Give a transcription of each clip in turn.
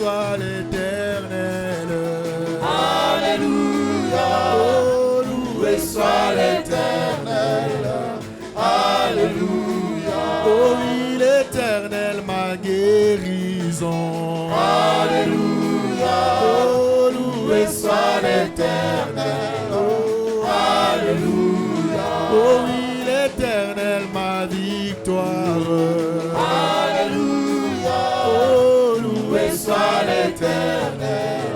soit l'Éternel. Alléluia. Oh, loué soit l'Éternel. Alléluia. Oh oui, l'Éternel, ma guérison. Alléluia. Oh, loué soit l'Éternel. Oh, Alléluia. oh oui, l'Éternel, ma victoire. Alléluia. Oh, loué Soit l'Éternel.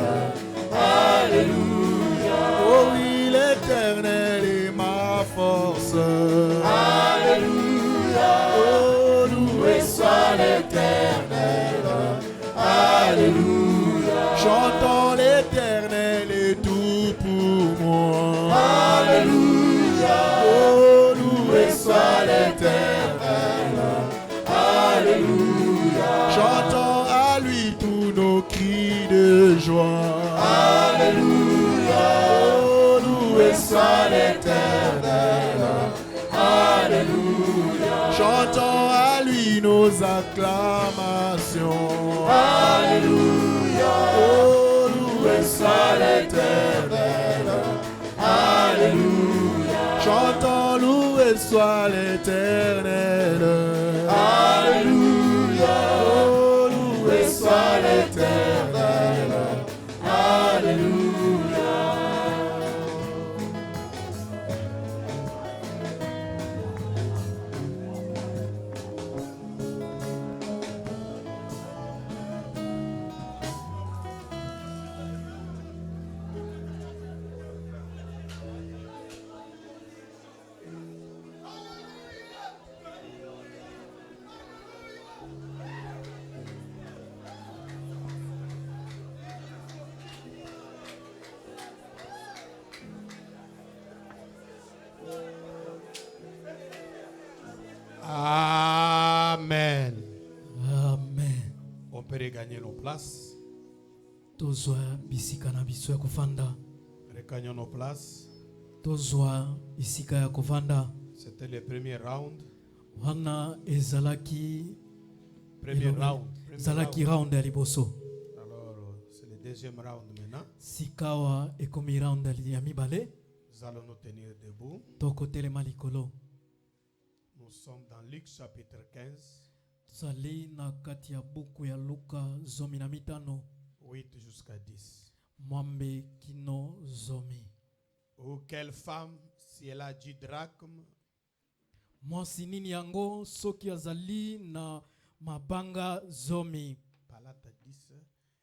Alléluia. oh oui, l'Éternel est ma force. Alléluia. Oh, loué Soit l'Éternel. Alléluia. chantons l'Éternel est tout pour moi. Alléluia. Oh, loué Soit l'Éternel. Alléluia. chantons à lui tous nos cris de joie. Alléluia. Oh, loué Soit l'Éternel. Alléluia. chantons à lui nos acclamations. Alléluia. Oh, loué Soit l'Éternel. Alléluia. chantons, loué soit l'Éternel. Alléluia. Oh, loué Soit l'Éternel. Alléluia. Amen. Amen. On peut regagner nos places. Tozwa bisika na biso ya kuvanda. Regagnons nos places. Tozwa bisika ya kuvanda. C'était le premier round. Wana ezalaki Premier round. ezalaki round ya liboso. Alors, c'est le deuxième round maintenant. Sikawa ekomi round ya mibale. Nous allons nous tenir debout. Tokotelema likolo. Nous sommes dans Luc chapitre 15, Tozali na kati ya buku ya Luka zomi na mitano. 8 jusqu'à 10. Mwambe kino zomi. Ou quelle femme, si elle a 10 drachmes, Mwasi nini yango soki azali na mabanga zomi. palate 10,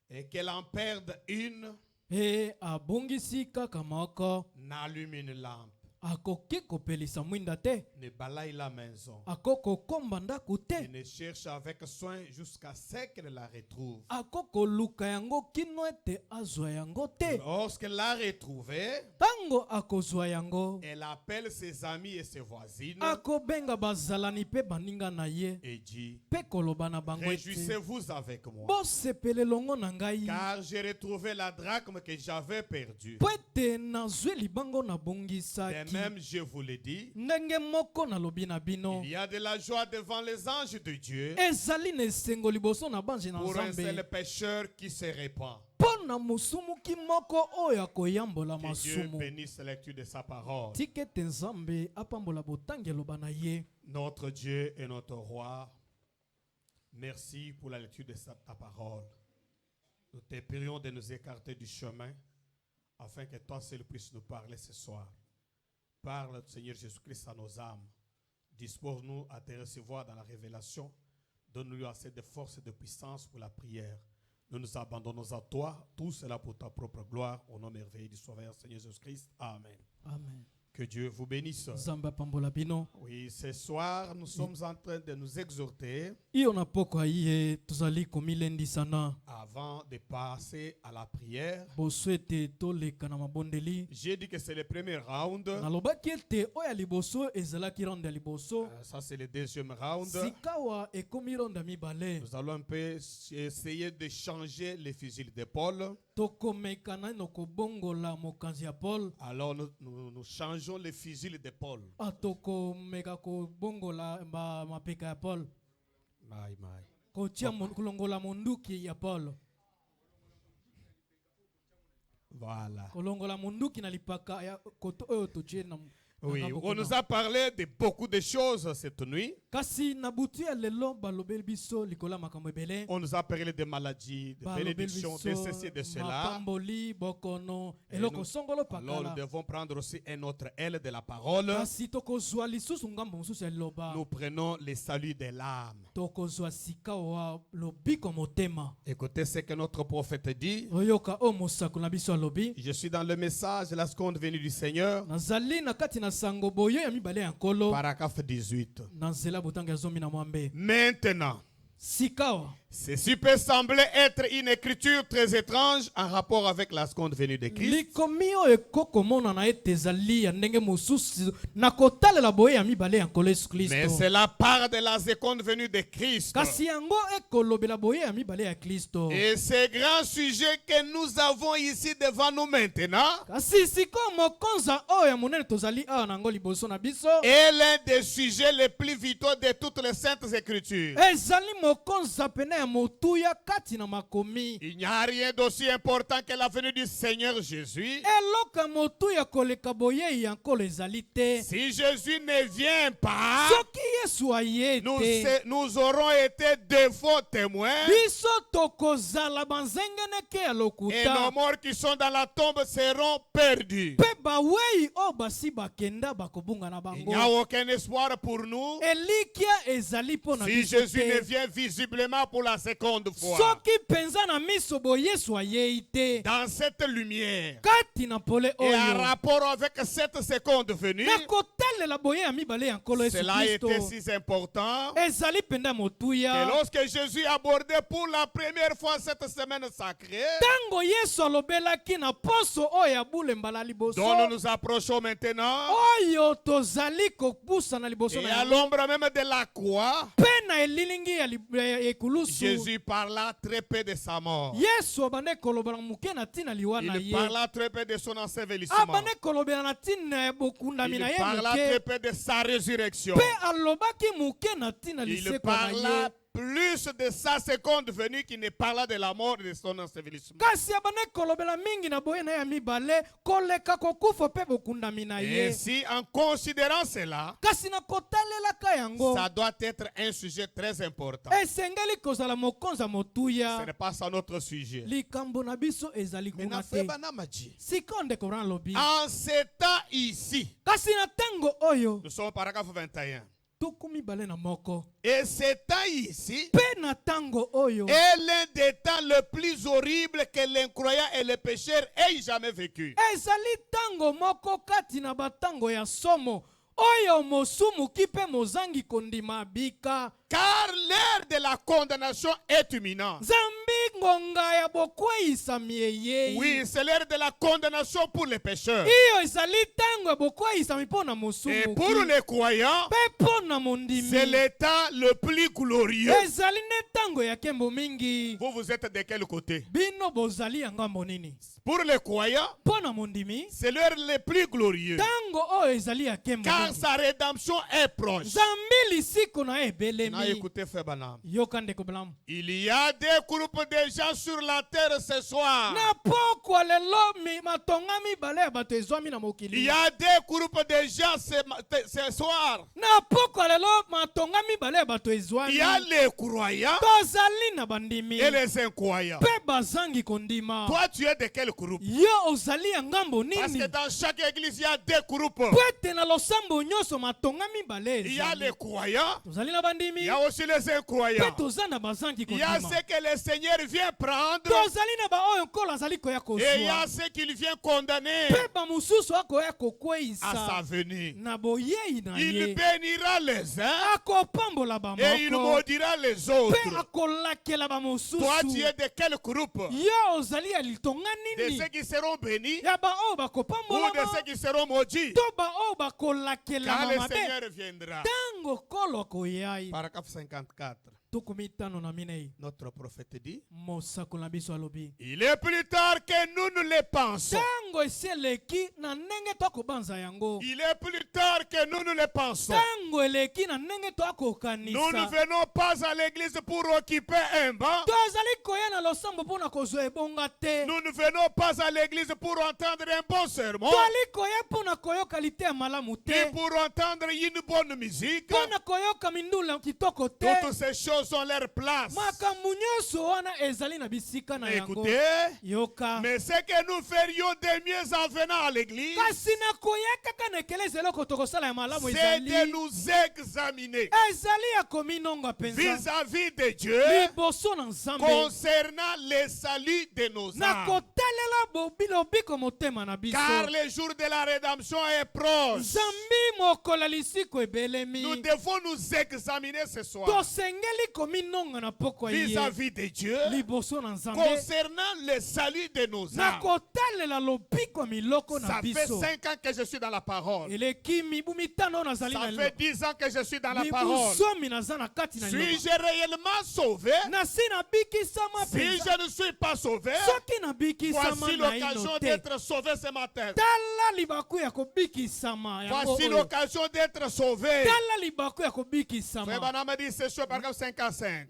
et qu'elle en perde une, E abungisi kaka moko. n'allume une lampe, Akoki kopelisa mwinda te. ne balaye la maison, Akoko komba ndaku et te. ne cherche avec soin jusqu'à ce qu'elle la retrouve. Akoko luka yango kino ete azwa yango te. Lorsqu'elle l'a retrouvée, Tango akozwa yango, elle appelle ses amis et ses voisines akobenga bazalani pe baninga na ye. et dit, Pe koloba na bango ete, réjouissez-vous avec moi, bosepele longo na ngai. car j'ai retrouvé la drachme que j'avais perdue. Po ete nazwi libango na De bongisaki. même, je vous le dis, Ndenge moko nalobi na bino. il y a de la joie devant les anges de Dieu Ezali na esengo liboso na banze na pour un seul Nzambe. pécheur qui se répand. Po na musumuki moko oyo akoyambola Que Dieu masumu. bénisse la lecture de sa parole. Tika ete Nzambe apambola botangelo bana ye. Notre Dieu et notre roi, merci pour la lecture de ta parole. Nous te prions de nous écarter du chemin afin que toi seul puisses nous parler ce soir. Parle, Seigneur Jésus-Christ, à nos âmes. Dispose-nous à te recevoir dans la révélation. Donne-nous assez de force et de puissance pour la prière. Nous nous abandonnons à toi. Tout cela pour ta propre gloire. Au nom merveilleux du Sauveur, Seigneur Jésus-Christ. Amen. Amen. Que Dieu vous bénisse. Nzambe apambola bino. Oui, ce soir, nous sommes en train de nous exhorter Iyo na poko ye tozali komilendisana. avant de passer à la prière. Boso ete toleka na mabondeli. J'ai dit que c'est le premier round. Nalobaki ete oyo ya liboso ezalaki ronde ya liboso. Ça, c'est le deuxième round. Sikawa ekomi ronde ya mibale. Nous allons un peu essayer de changer les fusils d'épaule. Tokomeka naino kobongola mokanzi ya Paul. Alors, nous changeons les fusils d'épaule. Tokomeka kobongola mapeka ya Paul. Maï, maï. Kotia kulongola monduki ya Paul. Voilà. kolongola munduki na lipaka ya koto oyo totie na Oui, on nous a parlé de beaucoup de choses cette nuit. kasi na butu ya lelo balobeli biso likola makambo ebele On nous a parlé de maladies, de bénédictions, de ceci et de cela. mapamboli bokono Et eloko nous- songolo Alors nous pakala devons prendre aussi un autre aile de la parole. kasi tokozwa lisusu ngambo mosusu ya liloba Nous prenons les saluts de l'âme. tokozwa sika wa lobiko motema Écoutez ce que notre prophète dit. oyoka o mosako na biso alobi Je suis dans le message de la seconde venue du Seigneur. nazali na kati na sango boyo ya mibale ya nkolo Paragraphe 18. na nzela botanga ya zomi na mwambe Maintenant, sikawa ceci peut sembler être une écriture très étrange en rapport avec la seconde venue de Christ. likomi oyo ekokomona ete ezali ya ndenge mosusu na kotalela boye ya mibale ya nkolo yesu Mais kristo c'est la part de la seconde venue de Christ. kasi yango ekolobela boye ya mibale ya kristo Et ce grand sujet que nous avons ici devant nous maintenant kasi sikoyo mokonza oyo ya monene tozali awa na yango liboso na biso est l'un des sujets les plus vitaux de toutes les saintes écritures. ezali mokonza pene ya motuya kati na makomi Il n'y a rien d'aussi important que la venue du Seigneur Jésus. eloko ya motuya koleka boyei ya nkolo ezali te Si Jésus ne vient pas, soki yesu aye te nous aurons été de faux témoins. biso tokozala banzengeneke ya Et nos lokuta morts qui sont dans la tombe seront perdus. mpe bawei oyo basi bakenda bakobunga na Il n'y a bango aucun espoir pour nous elikya ezali mpo na si biso Jésus ne te vient visiblement pour la seconde fois. soki mpenza na miso boye yesu ayei te Dans cette lumière kati na pole et en oyo rapport avec cette seconde venue, na kotalela boye ya mibale ya nkolo yesu cela était kristo si important ezali mpenza que motuya lorsque Jésus abordait pour la première fois cette semaine sacrée, ntango yesu alobelaki na poso oyo ya bule mbala liboso dont nous nous approchons maintenant, oyo tozali kobusana liboso et na à yango l'ombre même de la croix, mpe na elilingi ya ekulusu Jésus parla très peu de sa mort. yesu abande kolobela moke na ntina liwa na Il ye parla très peu de son ensevelissement. abande kolobela na ntina ya bokundami na Il ye parla très moke peu de sa résurrection. mpe alobaki moke na ntina Il lisekwa na ye parla plus de sa seconde venue qui ne parla de la mort et de son ensevelissement. kasi abande kolobela mingi na boye na ye ya mibale koleka kokufa mpe bokundami na ye Ainsi, en considérant cela, kasi na kotalelaka yango ça doit être un sujet très important. esengeli kozala mokonza Ce motuya n'est pas ça notre sujet. likambo na biso ezali kuna Maintenant, te Frère Branham a dit, sikoyo ndeko bran alobi en ce temps ici, kasi na ntango oyo nous sommes au paragraphe 21, tuku mibale na moko et ce temps ici mpe na ntango oyo est l'un des temps le plus horrible que l'incroyant et le pécheur aient jamais vécu. ezali ntango moko kati na batango ya somo oyo mosumuki mpe mozangi kondima abika Car l'heure de la condamnation est imminente. nzambi ngonga ya bokweyisami eyei Oui, c'est l'heure de la condamnation pour les pécheurs. iyo ezali ntango ya bokweyisami mpo na Et mosumuki pour les croyants, mpe mpo na mondimi c'est le temps le plus glorieux. ezali nde ntango ya nkembo mingi Vous êtes de quel côté? bino bozali ya ngambo nini Pour les croyants, mpo na mondimi c'est l'heure le plus glorieux. ntango oyo ezali ya nkembo Car mingi sa rédemption est proche. nzambi lisiko na ye Na ebelemi écoutez, Frère Branham. yoka ndeko belamu Il y a des groupes de gens sur la terre ce soir. na pokwa lelo matonga mibale ya bato ezwami na Il mokili y a des groupes de gens ce soir. na pokwa lelo matonga mibale ya bato Il ezwami y a les croyants tozali na bandimi et les incroyants. mpe bazangi kondima Toi, tu es de quel groupe? yo ozali ya ngambo Parce nini que dans chaque église, il y a des groupes. po ete na losambo nyonso matonga mibale Il y a ezali les croyants, tozali na il bandimi y a aussi les mpe incroyants. toza na bazangi Il y a kondima ce que le Seigneur vient prendre tozali na baoyo nkolo azali koya et il y a kozwa ce qu'il vient condamner mpe bamosusu akoya à sa kokweyisa venue. na boyei na Il ye bénira les uns akopambola et il bamoko maudira les mpe autres. akolakela Toi, tu bamosusu es de quel groupe? yo ozali ya litonga De nini ceux qui seront bénis ya baoyo ou de bakopambolama ceux qui seront maudits? to baoyo Quand bakolakelama le mabe Seigneur viendra. ntango kolo akoyai Paragraphe 54. Notre prophète dit, Il il est plus tard que nous ne le pensons. Il est plus tard que nous ne le pensons. Nous ne venons pas à l'église pour occuper un banc. Nous ne venons pas à l'église pour entendre un bon sermon. Ni pour entendre une bonne musique. Toutes ces choses ont leur place. Écoutez, mais ce que nous ferions de mieux en venant à l'église, c'est de nous examiner vis-à-vis de Dieu concernant le salut de nos âmes. Car le jour de la rédemption est proche. Nous devons nous examiner ce soir vis-à-vis de Dieu concernant le salut de nos âmes. Ça fait 5 ans que je suis dans la parole. Ça fait 10 ans que je suis dans la parole. Suis-je réellement sauvé? Si je ne suis pas sauvé, voici l'occasion d'être sauvé ce matin. Voici l'occasion d'être sauvé. Frère Branham dit c'est sur paragraphe 55.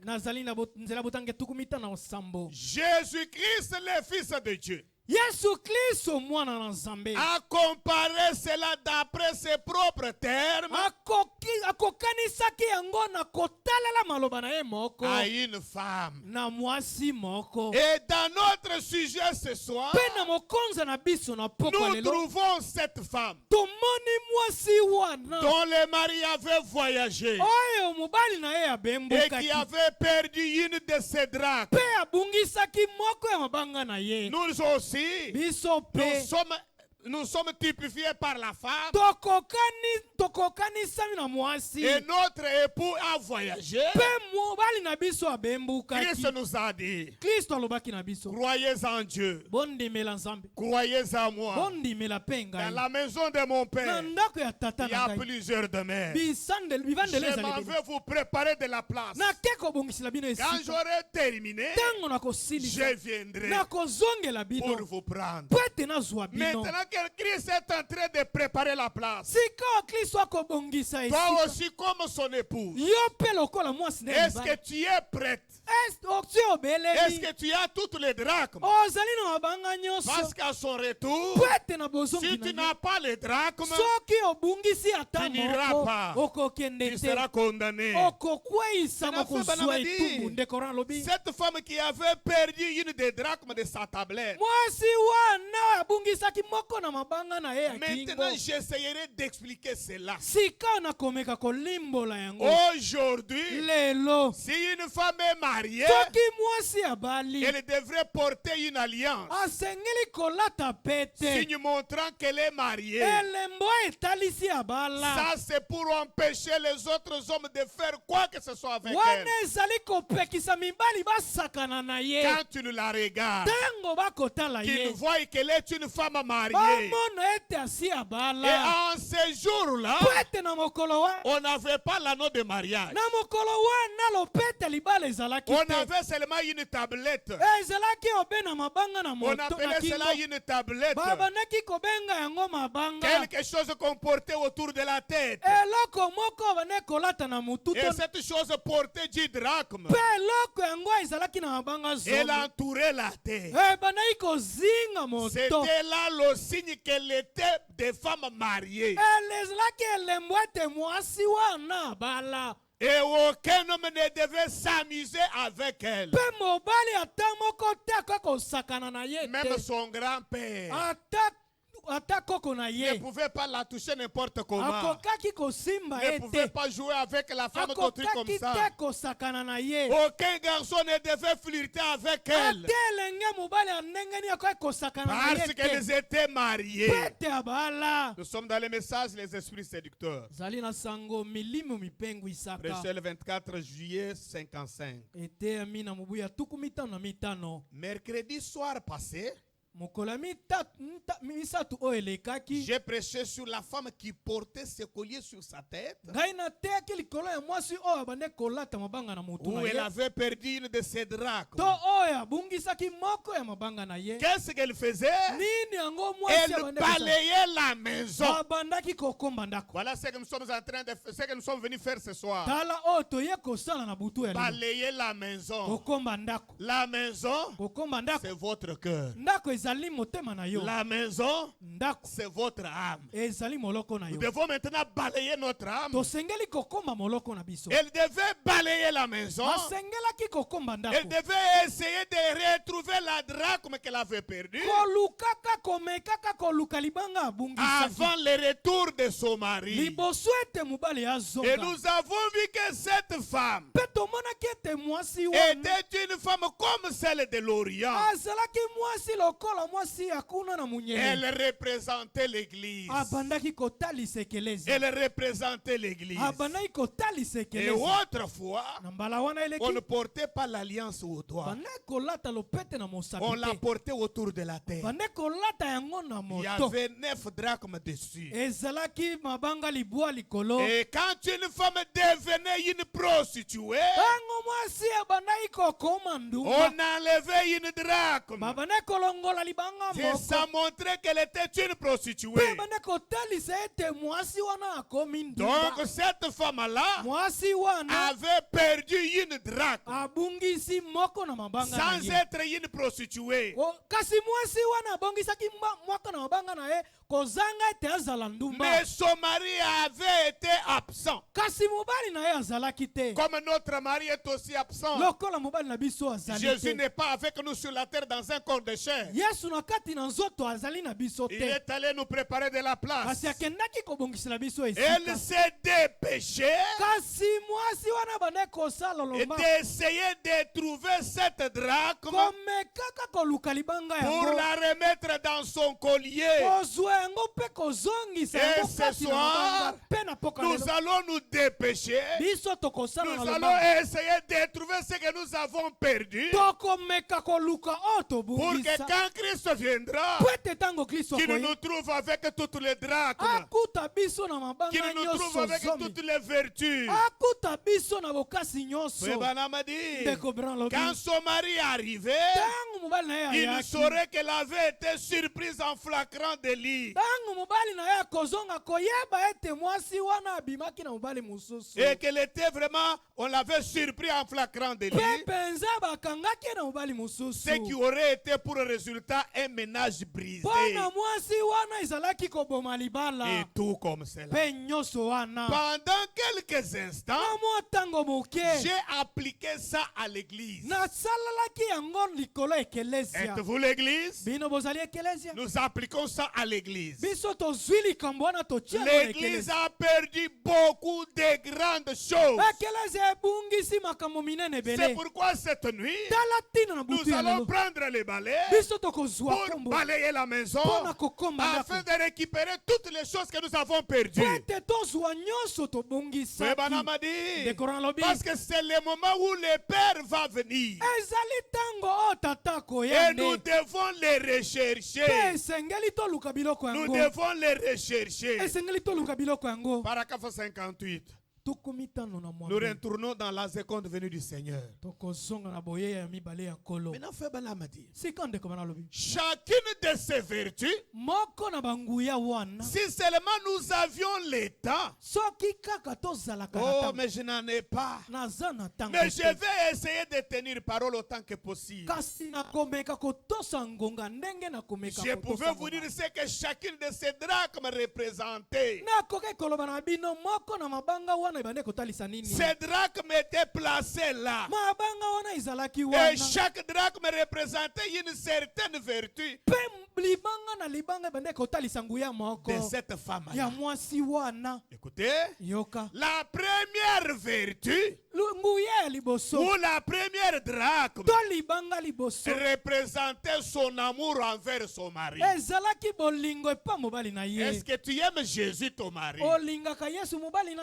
Jésus-Christ, le Fils de Dieu, a comparé cela d'après ses propres termes à une femme. Et dans notre sujet ce soir, nous trouvons cette femme dont le mari avait voyagé et qui avait perdu une de ses drachmes. Nous aussi, nous sommes typifiés par la femme. Et notre époux a voyagé. Christ nous a dit, croyez en Dieu, croyez en moi. Dans la maison de mon père, il y a plusieurs demeures. Je m'en vais vous préparer de la place. Quand j'aurai terminé, je viendrai pour vous prendre. Maintenant que Christ est en train de préparer la place, toi aussi comme son épouse, est-ce que tu es prête? Est-ce que tu as toutes les drachmes? Parce qu'à son retour, si tu n'as pas les drachmes, tu n'iras pas. Tu seras condamné. Cette femme qui avait perdu une des drachmes de sa tablette, maintenant j'essayerai d'expliquer cela. Aujourd'hui, si une femme est mariée, elle devrait porter une alliance, signe montrant qu'elle est mariée. Ça c'est pour empêcher les autres hommes de faire quoi que ce soit avec elle. Quand tu la regardes, qu'ils voient qu'elle est une femme mariée. Et en ce jour-là, on n'avait pas l'anneau de mariage. On avait seulement une tablette. On appelait cela une tablette. Quelque chose qu'on portait autour de la tête. Et cette chose portait 10 drachmes. Elle entourait la tête. C'était là le signe qu'elle était des femmes mariées. Et aucun homme ne devait s'amuser avec elle. Même son grand-père ne pouvait pas la toucher n'importe comment. Ne pouvait pas jouer avec la femme d'autrui comme ça. Aucun garçon ne devait flirter avec elle. Parce qu'elles étaient mariées. Nous sommes dans le message les esprits séducteurs. Prêché le 24 juillet 55. Mercredi soir passé, J'ai prêché sur la femme qui portait ses colliers sur sa tête, où elle avait perdu une de ses drachmes. Qu'est-ce qu'elle faisait? Elle balayait la maison. Voilà ce que nous sommes en train de faire, ce que nous sommes venus faire ce soir. Balayer la maison. La maison, c'est votre cœur. La maison, c'est votre âme. Nous devons maintenant balayer notre âme. Elle devait balayer la maison. Elle devait essayer de retrouver la drachme qu'elle avait perdue avant le retour de son mari. Et nous avons vu que cette femme était une femme comme celle de l'Orient. Elle représentait l'église. Elle représentait l'église. Et autrefois, on ne portait pas l'alliance au doigt. On la portait autour de la tête. Il y avait 9 drachmes dessus. Et quand une femme devenait une prostituée, on enlevait une drachme. Et ça montrait qu'elle était une prostituée. Donc cette femme-là avait perdu une drachme sans être une prostituée. Mais son mari avait été absent. Comme notre mari est aussi absent. Jésus n'est pas avec nous sur la terre dans un corps de chair. Il est allé nous préparer de la place. Elle s'est dépêchée d'essayer de trouver cette drachme pour la remettre dans son collier. Et ce soir, nous allons nous dépêcher. Nous allons essayer de trouver ce que nous avons perdu pour que quand Christ viendra, qu'il nous trouve avec toutes les drachmes, qu'il nous trouve avec toutes les vertus. Quand son mari arrivait, il saurait qu'elle avait été surprise en flagrant délit. Et qu'elle était vraiment, on l'avait surpris en flagrant délit. Ce qui aurait été pour résultat un ménage brisé. Et tout comme cela. Pendant quelques instants, j'ai appliqué ça à l'église. Êtes-vous l'église? Nous appliquons ça à l'église. L'église a perdu beaucoup de grandes choses. C'est pourquoi cette nuit, nous allons prendre les balais pour balayer la maison afin de récupérer toutes les choses que nous avons perdues. Parce que c'est le moment où le Père va venir. Et nous devons les rechercher. Nous devons les rechercher. Paragraphe 58. Nous retournons dans la seconde venue du Seigneur. Maintenant, chacune de ces vertus, si seulement nous avions le temps, oh, mais je n'en ai pas. Mais je vais essayer de tenir parole autant que possible. Je pouvais vous dire ce que chacune de ces drachmes représentait. Ces drachmes étaient placés là. Et chaque drachme représentait une certaine vertu de cette femme. Écoutez, la première vertu ou la première drachme représentait son amour envers son mari. Est-ce que tu aimes Jésus ton mari?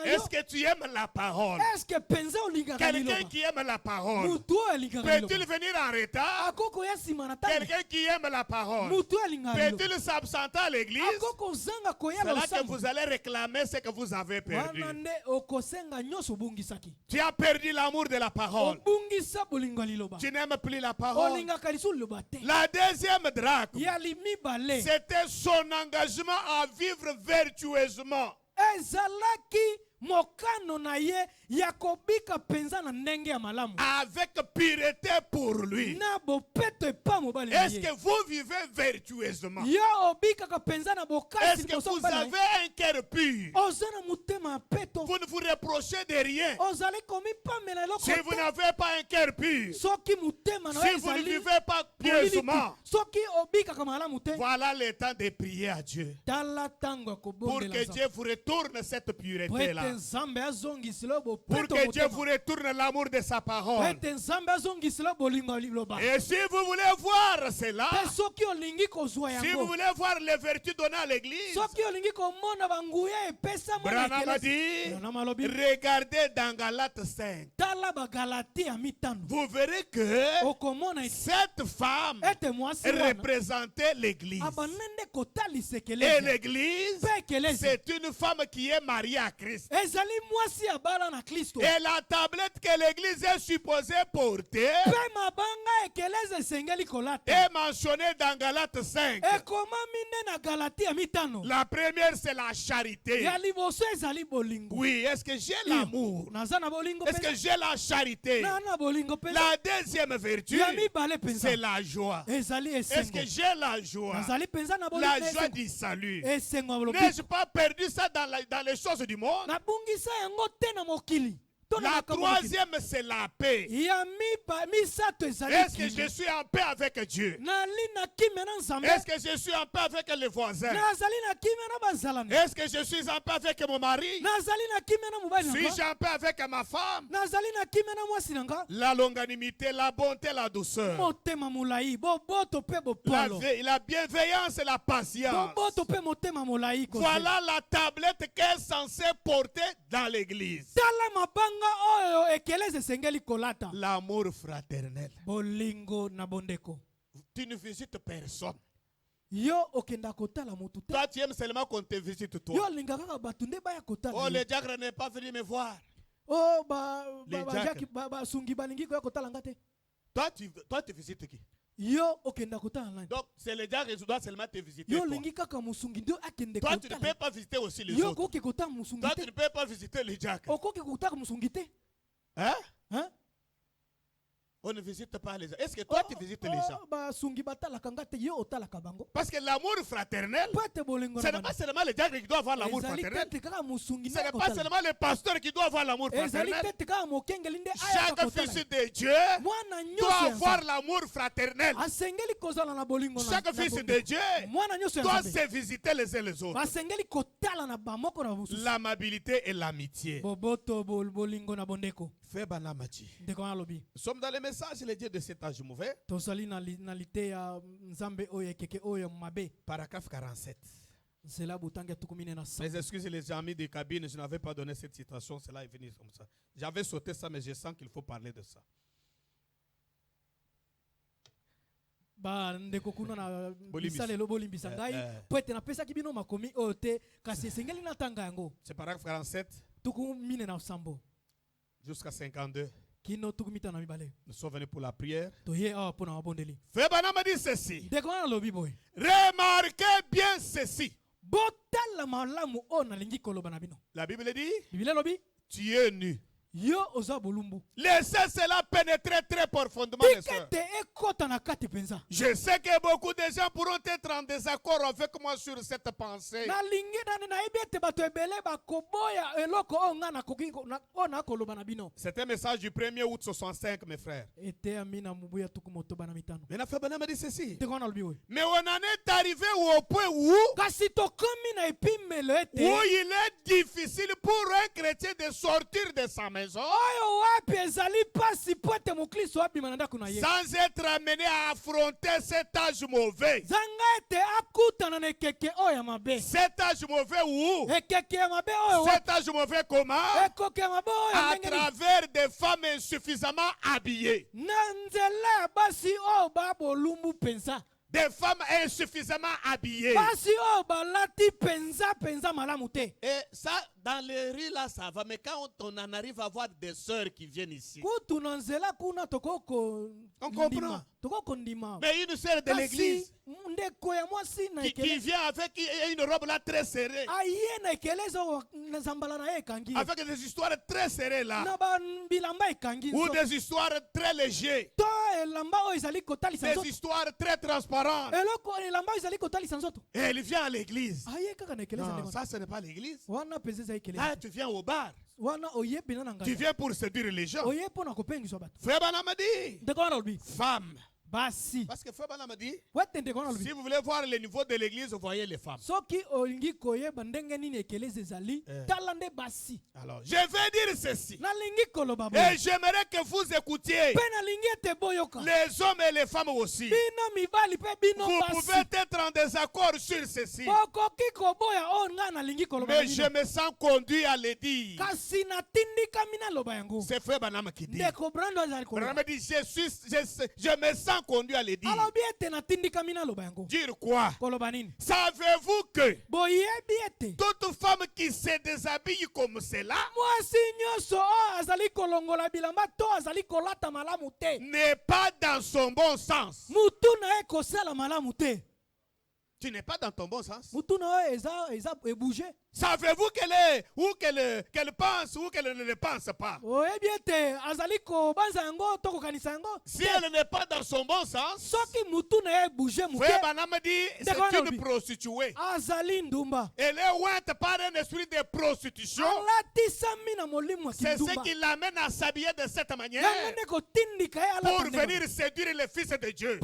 Est-ce que tu tu aimes la parole? Est-ce que penza olingaka Quelqu'un liloba? qui aime la parole, Mutu alingaka peut-il liloba. venir en retard? Akoko ya nsima na ntango. Quelqu'un qui aime la parole, Mutu alingaka liloba. peut-il s'absenter à l'église? Akoko zanga koya C'est là que losambo. vous allez réclamer ce que vous avez perdu. Wana nde okosenga nyonso obungisaki. Tu as perdu l'amour de la parole. Obungisa bolingo liloba. Tu n'aimes plus la parole. Olingaka lisu liloba te. La deuxième drachme, Ya limibale. c'était son engagement à vivre vertueusement. Ezalaki mokano na ye ya kobika penza na ndenge ya malamu. Avec pureté pour lui. Na bopeto epa mobali na Est-ce ye. que vous vivez vertueusement? Yo obikaka penza na bokasi Est-ce que liboso vous mobali na ye. avez un cœur pur? Oza na motema ya peto. Vous ne vous reprochez de rien. Ozali komipamela eloko Si vous te. n'avez pas un cœur pur, Soki motema na yo si vous ne ezali vivez pas pieusement, soki obikaka malamu te. voilà le temps de prier à Dieu. Tala tango ya Pour kobondela que Nzambe. Dieu vous retourne cette Po pureté-là. ete Nzambe azongisela yo Pour bopeto que Dieu motema. vous retourne l'amour de sa Po parole. ete Nzambe azongisela yo bolingo liloba. Et si vous voulez voir cela, Pe soki olingi kozwa si vous yango. voulez voir les vertus données à l'église, Soki olingi komona banguya epesama na Branham a ekelesi. dit, Branham alobi, regardez dans Galates 5. tala bagalati ya mitano. Vous verrez que Okomona ete cette femme mwasi wana représentait l'église. abanende kotalisa Et ekelesi. l'église, Pe ekelesi. c'est une femme qui est mariée à Christ. Ezali mwasi abala na Kristo. Et la tablette que l'église est supposée porter Pe mabanga ekelesi esengeli kolata. est mentionnée dans Galates 5. Ekomami nde na galati ya mitano. La première, c'est la charité. Ya liboso ezali bolingo. Oui, est-ce que j'ai l'amour? Naza na bolingo Est-ce que penza. j'ai la charité? Na bolingo penza. La deuxième vertu, Ya mibale penza. c'est la joie. Ezali Est-ce esengo. que j'ai la joie? Nazali penza na La bolingo joie esengo. du salut. Esengo alobi. N'ai-je pas perdu ça dans les choses du monde? Nabungisa yango te na mokili. To na La makambo ya mokili. troisième, c'est la paix. Ya misato ezali Est-ce que kimia. je suis en paix avec Dieu? Nali na kimia na Nzambe. Est-ce que je suis en paix avec les voisins? Nazali na kimia na bazalani. Est-ce que je suis en paix avec mon mari? Nazali na kimia na mobali na Suis-je nga. en paix avec ma femme? Nazali na kimia na mwasi na nga. La longanimité, la bonté, la douceur, Motema molai. Boboto pe bopolo. la bienveillance et la patience. Boboto pe motema molai. kozela. Voilà la tablette qu'elle est censée porter dans l'église. Tala mabanga oyo ekelezi esengeli kolata. L'amour fraternel. Bolingo na bondeko. Tu ne visites personne. Yo okenda kotala motu te. Toi, tu aimes seulement qu'on te visite Yo toi. alingaka kaka bato nde baya kotala. Oh, yo. le diacre n'est pas venu me voir. Oh Les bajaki basungi balingi koya kotala nga te. Toi, tu visites qui? Yo okenda kotala nani. Donc, c'est le diacre qui doit seulement te visiter. Yo Toi, lingi kaka musungi ndio akende toi tu ne peux kotala. pas visiter aussi les Yo autres. koke kotala musungi Toi, tu te. ne peux pas visiter le diacre. Okoke kotala musungi te. Hein? Hein? On ne visite pas les gens. Est-ce que toi, tu visites les gens? Basungi batalaka nga te yo otalaka bango. Parce que l'amour fraternel, Po ete bolingo ce na n'est pas bana. seulement le diacre qui doit avoir l'amour Ezali fraternel. tete kaka musungi Ce nde n'est pas kotala. seulement le pasteur qui doit avoir l'amour Ezali fraternel. tete kaka mokengeli nde aya Chaque kotala. fils de Dieu Mwana nyonso doit ya avoir Nzambe. l'amour fraternel. Asengeli kozala na bolingo na. Chaque na fils bolingo. de Dieu Mwana nyonso ya doit Nzambe. se visiter les uns les autres. Basengeli kotala na bamoko na mosusu. L'amabilité et l'amitié. Boboto bolingo na bondeko. Fais banamachi. Ndeko alobi. Nous sommes dans le message, les dieux de cet âge mauvais. Tozali na lite ya Nzambe oyo ekeke oyo mabe. Paragraphe 47. Nzela butangia tukumine na sa. Mes excuses les amis des cabines, je n'avais pas donné cette citation, cela est venu comme ça. J'avais sauté ça, mais je sens qu'il faut parler de ça. Ba ndeko kuna na Bolimbisa. bisalelo bolimbisa ngai po ete napesaki bino makomi oyo te kasi esengeli natanga yango C'est paragraphe 47 tukumine na sambo jusqu'à 52. kino tukumita na mibale Nous sommes venus pour la prière. toye awa mpo na mabondeli Febana me dit ceci. ndeko wana alobi boye Remarquez bien ceci. botala malamu oyo nalingi koloba na bino La Bible dit, biblia elobi tu es nu. yo oza bolumbu Laissez cela pénétrer très profondément les tika sœurs. ete ekota na kati penza Je sais que beaucoup de gens pourront être en désaccord avec moi sur cette pensée. nalingi nayebi ete bato ebele bakoboya eloko oyo nga nakoki oyo nakoloba na bino C'est un message du 1er août 65, mes frères. eteyami na mobu ya tuku motoba na mitano Mais la Febana me dit ceci. ndeko wana alobi oyo Mais on en est arrivé au point où kasi tokomi na epimelo ete il est difficile pour un chrétien de sortir de sa maison maison. Sans être amené à affronter cet âge mauvais. Cet âge mauvais où? Cet âge mauvais comment? À travers des femmes insuffisamment habillées. Des femmes insuffisamment habillées. Et ça, dans les rues là, ça va. Mais quand on en arrive à voir des sœurs qui viennent ici, on comprend. Mais une sœur de l'église qui vient avec une robe là très serrée, avec des histoires très serrées là, ou des histoires très légères, des histoires très transparentes, et elle vient à l'église. Non, ça ce n'est pas l'église. Là tu viens au bar. Tu viens pour séduire les gens. Frère Banamadi, femme. Parce que Frère Banam dit, si vous voulez voir le niveau de l'église, voyez les femmes. Alors, je vais dire ceci. Et j'aimerais que vous écoutiez les hommes et les femmes aussi. Vous pouvez être en désaccord sur ceci. Mais je me sens conduit à le dire. C'est Frère Banam qui dit. Banam dit, je me sens conduit à le dire. Dire quoi? Savez-vous que toute femme qui se déshabille comme cela n'est pas dans son bon sens. Tu n'es pas dans ton bon sens. Savez-vous qu'elle pense ou qu'elle ne le pense pas? Si elle n'est pas dans son bon sens, Frère Banam dit c'est une prostituée. Elle est ouate par un esprit de prostitution. C'est ce qui l'amène à s'habiller de cette manière pour venir séduire les fils de Dieu.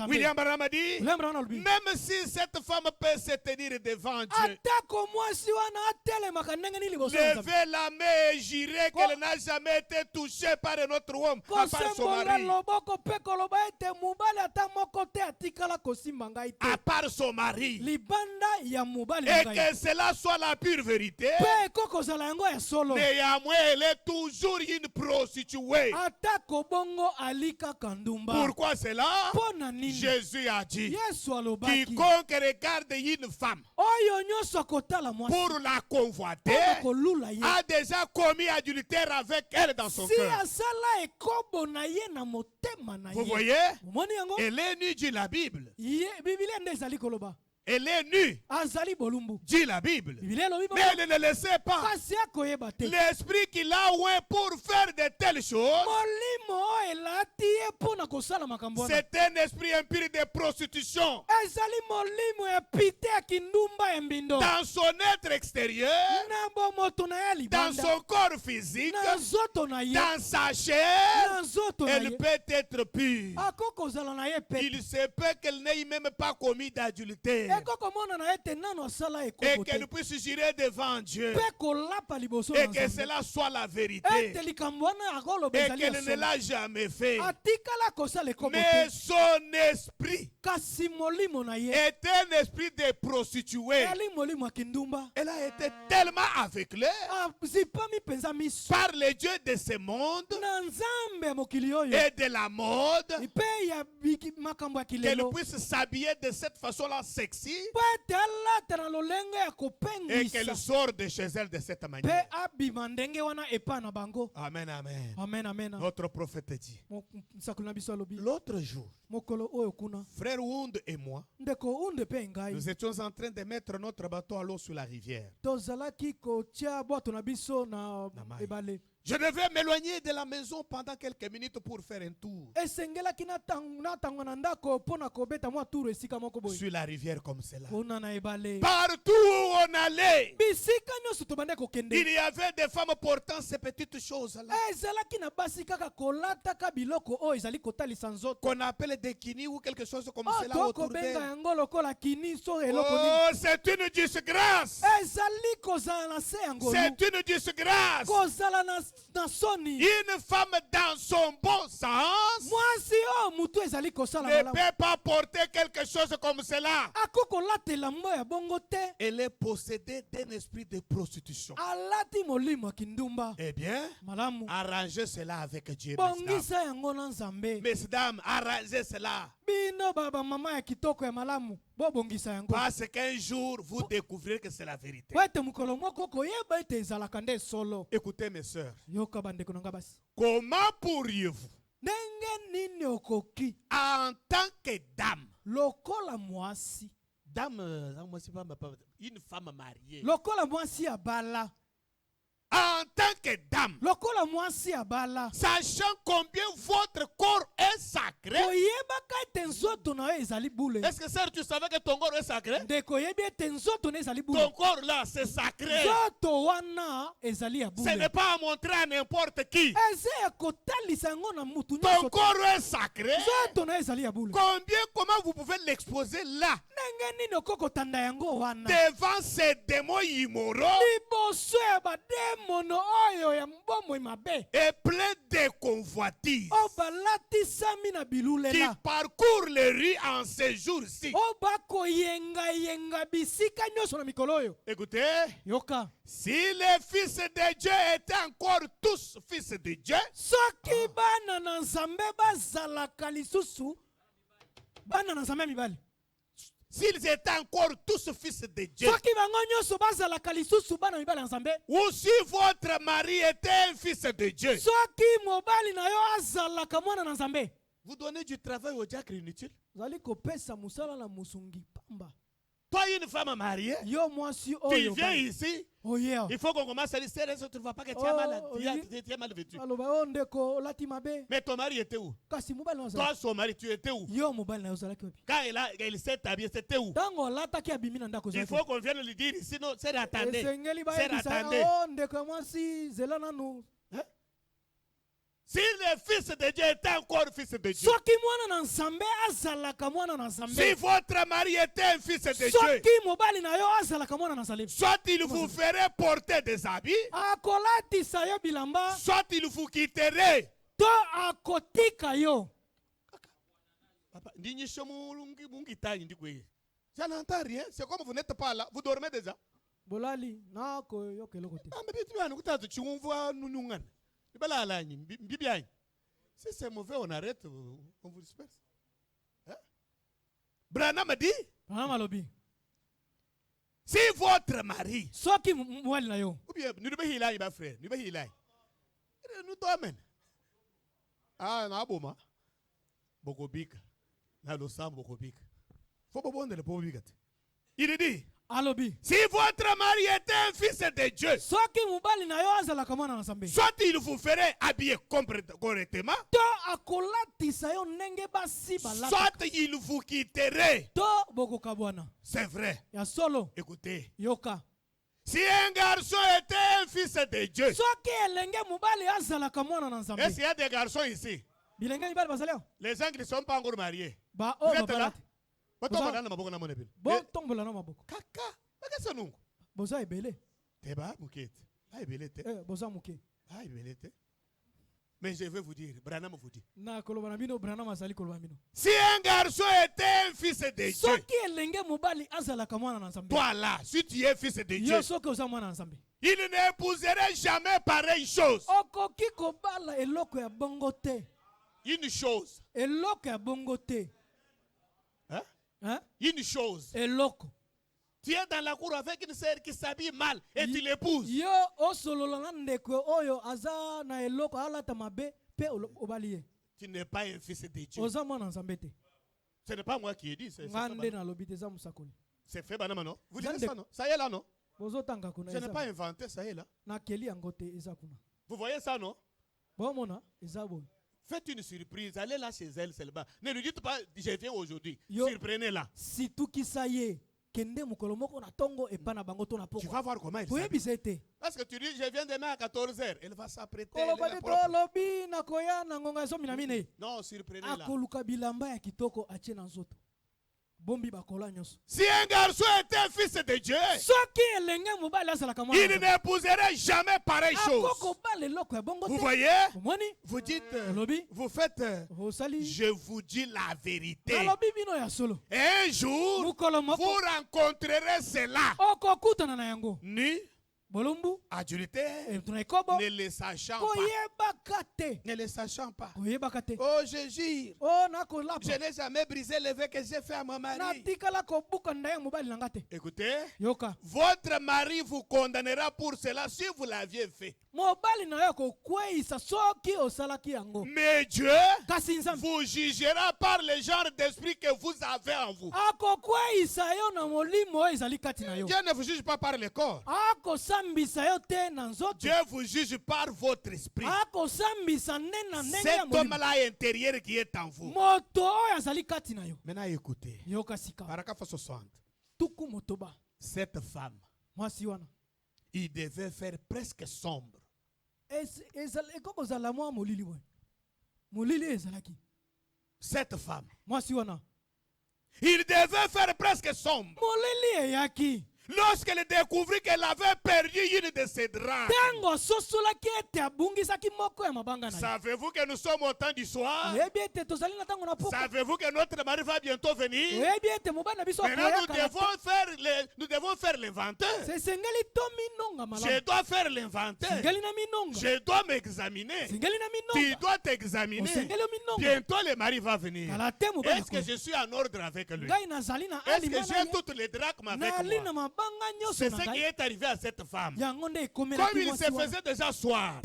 William Branham dit, même si cette femme peut se tenir devant Dieu, lever la main et jurer qu'elle n'a jamais été touchée par un autre homme à part son mari. À part son mari. Et que cela soit la pure vérité. Néanmoins, elle est toujours une prostituée. Pourquoi cela? Jésus a dit, quiconque regarde une femme pour la convoiter a déjà commis adultère avec elle dans son cœur. Vous voyez? Elle est nue, dit la Bible. Elle est nue, dit la Bible. Mais elle ne le sait pas. L'esprit qu'il a oué pour faire de telles choses, c'est un esprit impur de prostitution. Dans son être extérieur, dans son corps physique, dans sa chair, elle peut être pure. Il se peut qu'elle n'ait même pas commis d'adultère. Et qu'elle puisse jurer devant Dieu. Et que cela soit la vérité. Et qu'elle ne l'a jamais fait. Mais son esprit est un esprit de prostituée. Elle a été tellement aveuglée par les dieux de ce monde et de la mode qu'elle puisse s'habiller de cette façon-là sexy. Et qu'elle sort de chez elle de cette manière. Amen, amen. Notre prophète dit, l'autre jour, frère Wound et moi, nous étions en train de mettre notre bateau à l'eau sur la rivière. Je devais m'éloigner de la maison pendant quelques minutes pour faire un tour. Sur la rivière comme cela. Partout où on allait, il y avait des femmes portant ces petites choses-là. Qu'on appelle des kini ou quelque chose comme cela autour d'elle. Oh, c'est une disgrâce. C'est une disgrâce. Une femme dans son bon sens ne peut pas porter quelque chose comme cela. Elle est possédée d'un esprit de prostitution. Eh bien, arrangez cela avec Dieu. Mesdames, arrangez cela. Parce qu'un jour, vous découvrirez que c'est la vérité. Écoutez mes soeurs. Comment pourriez-vous, en tant que dame, une femme mariée, en tant que dame, sachant combien votre corps est sacré, est-ce que ça, tu savais que ton corps est sacré? Ton corps là, c'est sacré. Ce n'est pas à montrer à n'importe qui. Ton corps est sacré. Comment vous pouvez l'exposer là, devant ces démons immoraux et plein de convoitises qui parcourent les rues en ces jours-ci? Écoutez, si les fils de Dieu étaient encore tous fils de Dieu, s'ils étaient encore tous fils de Dieu, ou si votre mari était un fils de Dieu, vous donnez du travail au diacre inutile. Toi, une femme mariée, tu viens ici, il faut qu'on commence à dire, tu ne vois pas que tu es mal vêtu. Mais ton mari était où? Toi, son mari, tu étais où? Quand il s'est habillé, c'était où? Il faut qu'on vienne lui dire, sinon, c'est attendez. Si le fils de Dieu était encore fils de Dieu, si votre mari était un fils de Dieu, soit il vous ferait porter des habits, soit il vous quitterait. Ça n'entend rien. C'est comme vous n'êtes pas là. Vous dormez déjà. Si c'est mauvais, on arrête, on vous disperse. Hein? Branham dit, si votre mari, ou bien, nous devons hilaï, ma frère, nous devons hilaï. Nous dormons. Ah, n'a pas ma. Bokobik. N'a le sang Bokobik. Faut pas prendre le Bokobik. Il dit, si votre mari était un fils de Dieu, soit il vous ferait habiller correctement, soit il vous quitterait. C'est vrai. Écoutez, si un garçon était un fils de Dieu, est-ce qu'il y a des garçons ici? Les gens qui ne sont pas encore mariés. Vous êtes là? Kaka, baka nungu. Boza ebele. Teba mukete. Ah ebelete. Boza muke. Ah ebelete. Mais je vais vous dire, Branham vous dit. Na kolobana Branham azali kolobana. Si un garçon était un fils de Dieu, soki elenge mobali azala kamwana na Nzambe. Toi là, si tu es fils de Dieu, yo soki oza mwana na Nzambe, il n'épouserait jamais pareille chose. Okoki kobala eloko ya bongo te. Une chose. Eloko ya bongo te. Hein? Une chose. Eloko. Tu es dans la cour avec une sœur qui s'habille mal et tu l'épouses. Yo osololanga ndeko oyo aza na eloko alata mabe pe obaliye. Tu n'es pas un fils de Dieu. Oza mwana Nzambe te. Ce n'est pas moi qui ai dit, c'est c'est fait Banama, non? Vous dites ça, non? Ça y est là, non? Je n'ai pas inventé, ça y est là. Vous voyez ça, non? Faites une surprise. Allez là chez elle seulement. Ne lui dites pas, je viens aujourd'hui. Surprenez-la. Si tout qui ça y est, kende mukolomoko na tongo et pas na bango to na poko. Tu vas voir comment elle s'habille. Parce que tu dis, je viens demain à 14h. Elle va s'apprêter. Non, surprenez-la. Akoluka bilamba ya kitoko ache na nzoto. Si un garçon était un fils de Dieu, il n'épouserait jamais pareille chose. Vous voyez? Vous dites, vous faites, je vous dis la vérité. Et un jour, vous rencontrerez cela. Ni adultère, ne le sachant pas. Ne le sachant pas. Oh, je jure. Je n'ai jamais brisé le verre que j'ai fait à mon mari. Écoutez, votre mari vous condamnera pour cela si vous l'aviez fait. Mais Dieu vous jugera par le genre d'esprit que vous avez en vous. Dieu ne vous juge pas par le corps. Dieu vous juge par votre esprit. Cet homme-là intérieur qui est en vous. Maintenant écoutez. Paragraphe 60. Cette femme, il devait faire presque sombre. Cette femme, il devait faire presque sombre. Lorsqu'elle découvrit qu'elle avait perdu une de ses draps. Savez-vous que nous sommes au temps du soir? Savez-vous que notre mari va bientôt venir? Maintenant nous devons faire l'inventaire. Je dois faire l'inventaire. Je dois m'examiner. Tu dois t'examiner. Bientôt le mari va venir. Est-ce que je suis en ordre avec lui? Est-ce que j'ai toutes les drachmes avec moi? C'est ce qui est arrivé à cette femme. Comme il se faisait déjà soir,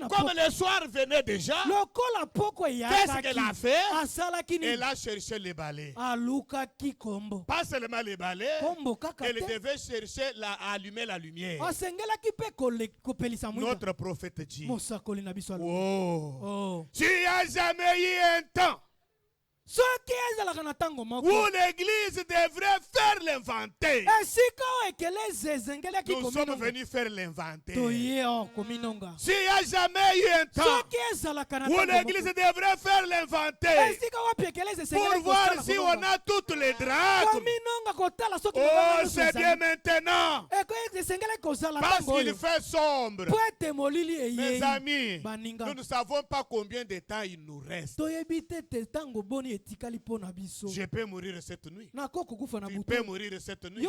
comme le soir venait déjà, qu'est-ce qu'elle a fait? Elle a cherché les balais. Pas seulement les balais, elle devait chercher à allumer la lumière. Notre prophète dit, oh, tu n'as jamais eu un temps où l'église devrait faire l'inventaire. Nous sommes venus faire l'inventaire. S'il n'y a jamais eu un temps où l'église devrait faire l'inventaire pour voir si on a toutes les drachmes. Oh, c'est bien maintenant. Parce qu'il fait sombre. Mes amis, nous ne savons pas combien de temps il nous reste. Je peux mourir cette nuit. Tu peux mourir cette nuit.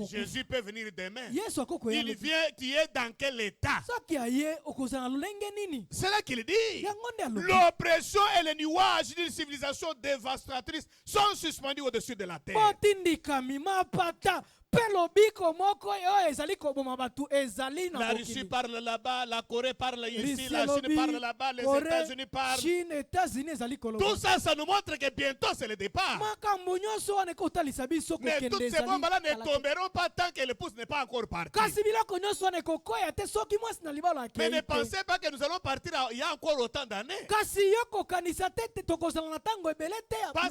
Jésus peut venir demain. Il vient, tu es dans quel état? C'est là qu'il dit. L'oppression et le nuage d'une civilisation dévastatrice sont suspendus au-dessus de la terre. La Russie parle là-bas, la Corée parle ici, la Chine parle là-bas, les États-Unis parlent. Tout ça, ça nous montre que bientôt c'est le départ. Mais toutes ces bombes-là ne tomberont pas tant que l'épouse n'est pas encore partie. Mais ne pensez pas que nous allons partir il y a encore autant d'années. Parce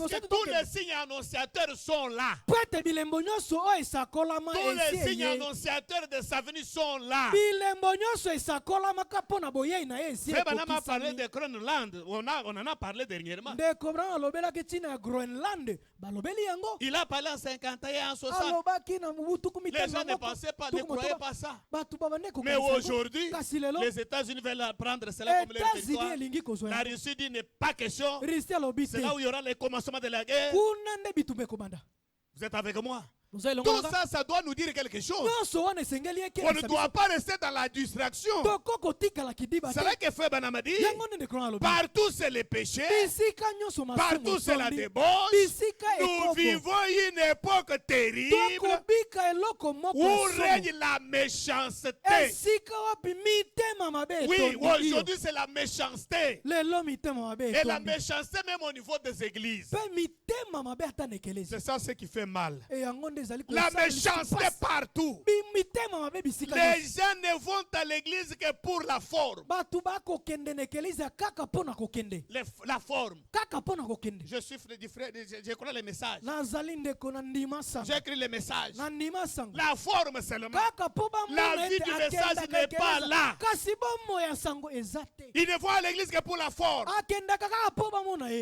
que tous les signes annonciateurs sont là. Tous les signes annonciateurs de sa venue sont là. Frère a parlé de Groenland. On en a parlé dernièrement. Il a parlé en 51, en 60. Les gens ne pensaient pas, ne croyaient pas ça. Mais aujourd'hui, les États-Unis veulent prendre cela comme leur territoire. La Russie dit n'est pas question. C'est là où il y aura le commencement de la guerre. Vous êtes avec moi? Tout ça, ça doit nous dire quelque chose. On ne doit pas rester dans la distraction. C'est là que Frère Branham dit, partout c'est le péché, partout c'est la débauche. Nous vivons une époque terrible où règne la méchanceté. Oui, aujourd'hui c'est la méchanceté. Et la méchanceté même au niveau des églises. C'est ça ce qui fait mal. La méchanceté partout. Les gens ne vont à l'église que pour la forme. La forme. Je suis frère, je connais les messages. J'écris les messages. La forme seulement. La vie du message n'est pas là. Ils ne vont à l'église que pour la forme.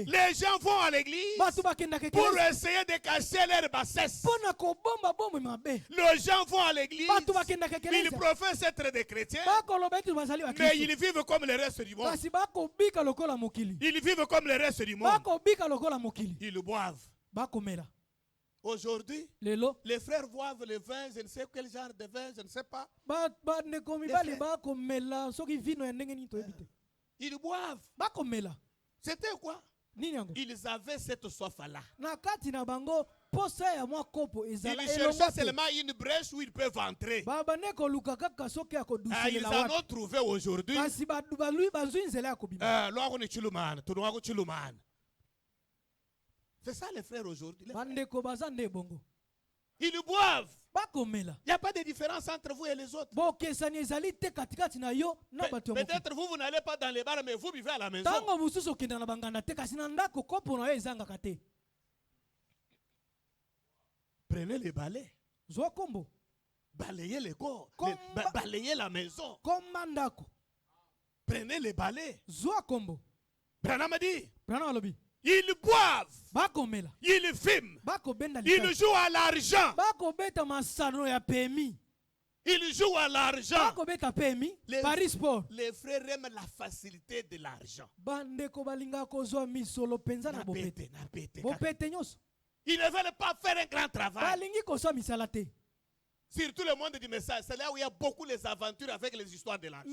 Les gens vont à l'église pour essayer de cacher leur bassesse. Les gens vont à l'église, ils professent être des chrétiens, mais ils vivent comme le reste du monde. Ils vivent comme le reste du monde. Ils boivent. Aujourd'hui, les frères boivent le vin, je ne sais quel genre de vin, je ne sais pas. Ils boivent. C'était quoi? Ils avaient cette soif-là. Ils cherchaient seulement une brèche où ils peuvent entrer. Ils en ont trouvé aujourd'hui. C'est ça les frères aujourd'hui. Ils boivent. Il n'y a pas de différence entre vous et les autres. Peut-être vous n'allez pas dans les bars, mais vous vivez à la maison. Prenez les balais. Balayez les corps. Balayez la maison. Prenez les balais. Branham a dit. Ils boivent. Ils fument. Ils jouent à l'argent. Ils jouent à l'argent. Les frères aiment la facilité de l'argent. Ils ne veulent pas faire un grand travail. Surtout le monde du message, c'est là où il y a beaucoup les aventures avec les histoires de l'argent.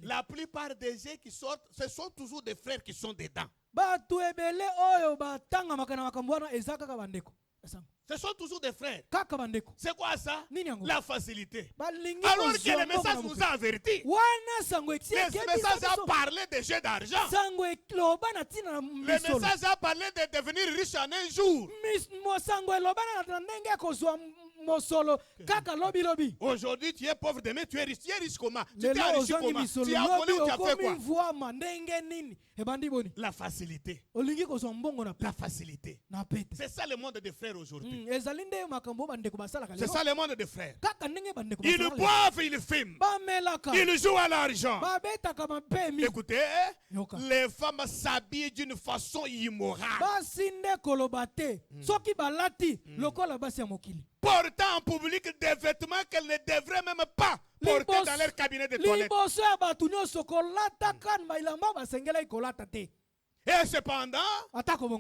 La plupart des gens qui sortent, ce sont toujours des frères qui sont dedans. Ce sont toujours des frères. C'est quoi ça? La facilité. Alors que le message nous a avertis. Le message a parlé des jeux d'argent. Le message a parlé de devenir riche en un jour. Aujourd'hui tu es pauvre, demain tu es riche. Tu es riche comment? Tu t'es enrichi comment? Tu as volé ou tu as fait quoi? La facilité. La facilité. C'est ça le monde des frères aujourd'hui. C'est ça le monde des frères. Ils boivent, ils fument. Ils jouent à l'argent. Écoutez, les femmes s'habillent d'une façon immorale. Portant en public des vêtements qu'elles ne devraient même pas porter dans leur cabinet de toilette. Et cependant,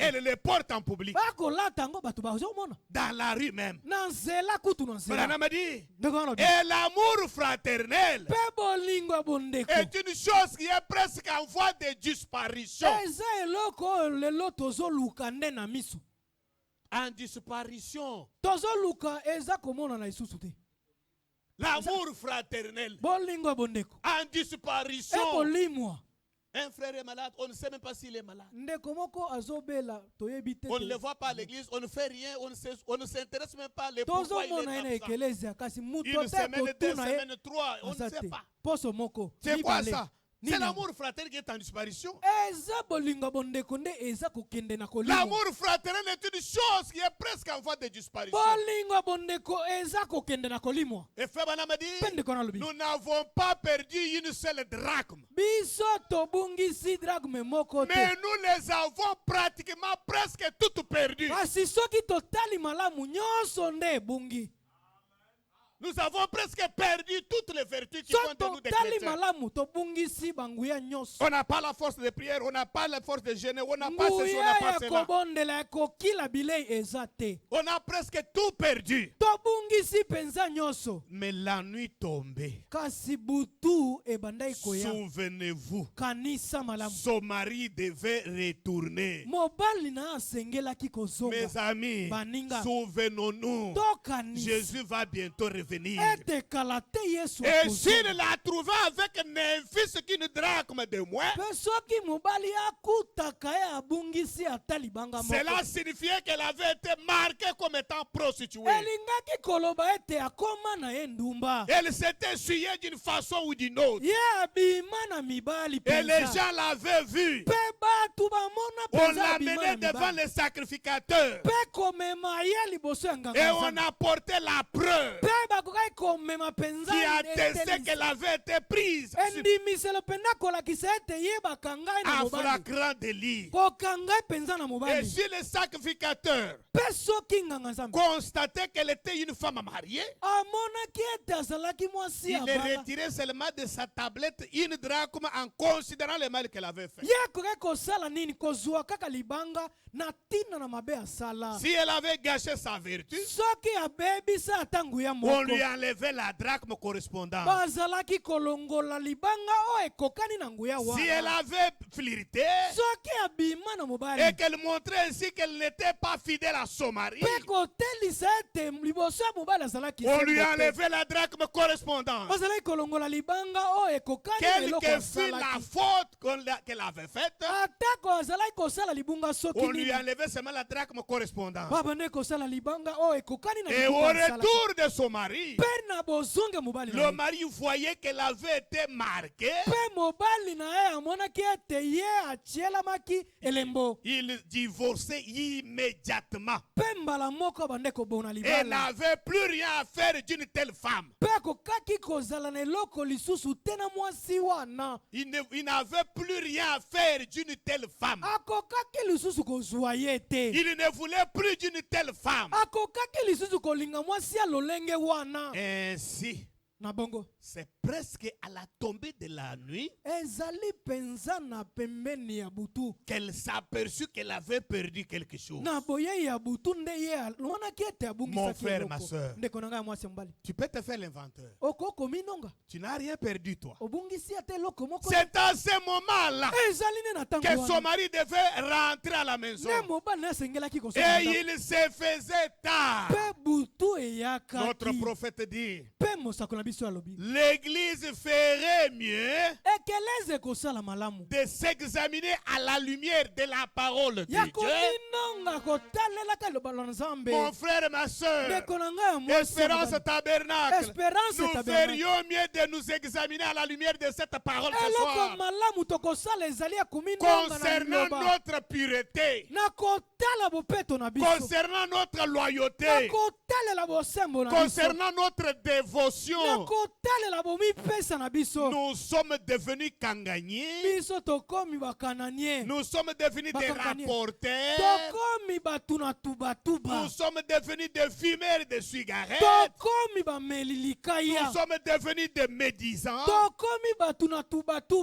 elles les portent en public. Dans la rue même. Branham a dit, et l'amour fraternel est une chose qui est presque en voie de disparition. En disparition. L'amour fraternel. En disparition. Un frère est malade, on ne sait même pas s'il est malade. On ne le voit pas à l'église, on ne fait rien, on ne s'intéresse même pas les pourquoi il est absent. Une semaine, 2 semaines, 3, on ne sait pas. C'est quoi ça? C'est l'amour fraternel qui est en disparition. L'amour fraternel est une chose qui est presque en voie de disparition. Et Frère Branham a dit, nous n'avons pas perdu une seule drachme. Mais nous les avons pratiquement presque toutes perdues. Nous avons presque perdu toutes les vertus qui font de nous des chrétiens. On n'a pas la force de prière, on n'a pas la force de jeûner, on n'a pas ceci, on n'a pas cela. On a presque tout perdu. Mais la nuit tombée, souvenez-vous, son mari devait retourner. Mes amis, souvenons-nous, Jésus va bientôt revenir. venir. Et s'il l'a trouvé avec un fils qu'une drachme de moins, cela signifiait qu'elle avait été marquée comme étant prostituée. Elle s'était essuyée d'une façon ou d'une autre. Et les gens l'avaient vue. On l'a menée devant les sacrificateurs. Et on a porté la preuve qui attestait qu'elle avait été prise en flagrant délit. Et si les sacrificateurs constataient qu'elle était une femme mariée, il retirait seulement de sa tablette une drachme en considérant le mal qu'elle avait fait. Si elle avait gâché sa vertu, on lui enlevait la drachme correspondante. Si elle avait flirté et qu'elle montrait ainsi qu'elle n'était pas fidèle à son mari, on lui enlevait la drachme correspondante. Quelle que fût la faute qu'elle avait faite, on lui enlevait seulement la drachme correspondante. Et au retour de son mari, le mari voyait qu'elle avait été marquée. Il divorçait immédiatement. Et n'avait plus rien à faire d'une telle femme. Il n'avait plus rien à faire d'une telle femme. Il ne voulait plus d'une telle femme. Ainsi, c'est presque à la tombée de la nuit qu'elle s'aperçut qu'elle avait perdu quelque chose. Mon frère, ma soeur, tu peux te faire l'inventeur. Tu n'as rien perdu, toi. C'est à ce moment-là que son mari devait rentrer à la maison. Et il se faisait tard. Notre prophète dit, l'Église ferait mieux de s'examiner à la lumière de la parole de Dieu. Mon frère et ma soeur, Espérance Tabernacle, nous ferions mieux de nous examiner à la lumière de cette parole ce soir concernant notre pureté, concernant notre loyauté, concernant notre dévotion. Nous sommes devenus kanganiers. Nous sommes devenus des rapporteurs. Nous sommes devenus des fumeurs de cigarettes. Nous sommes devenus des médisants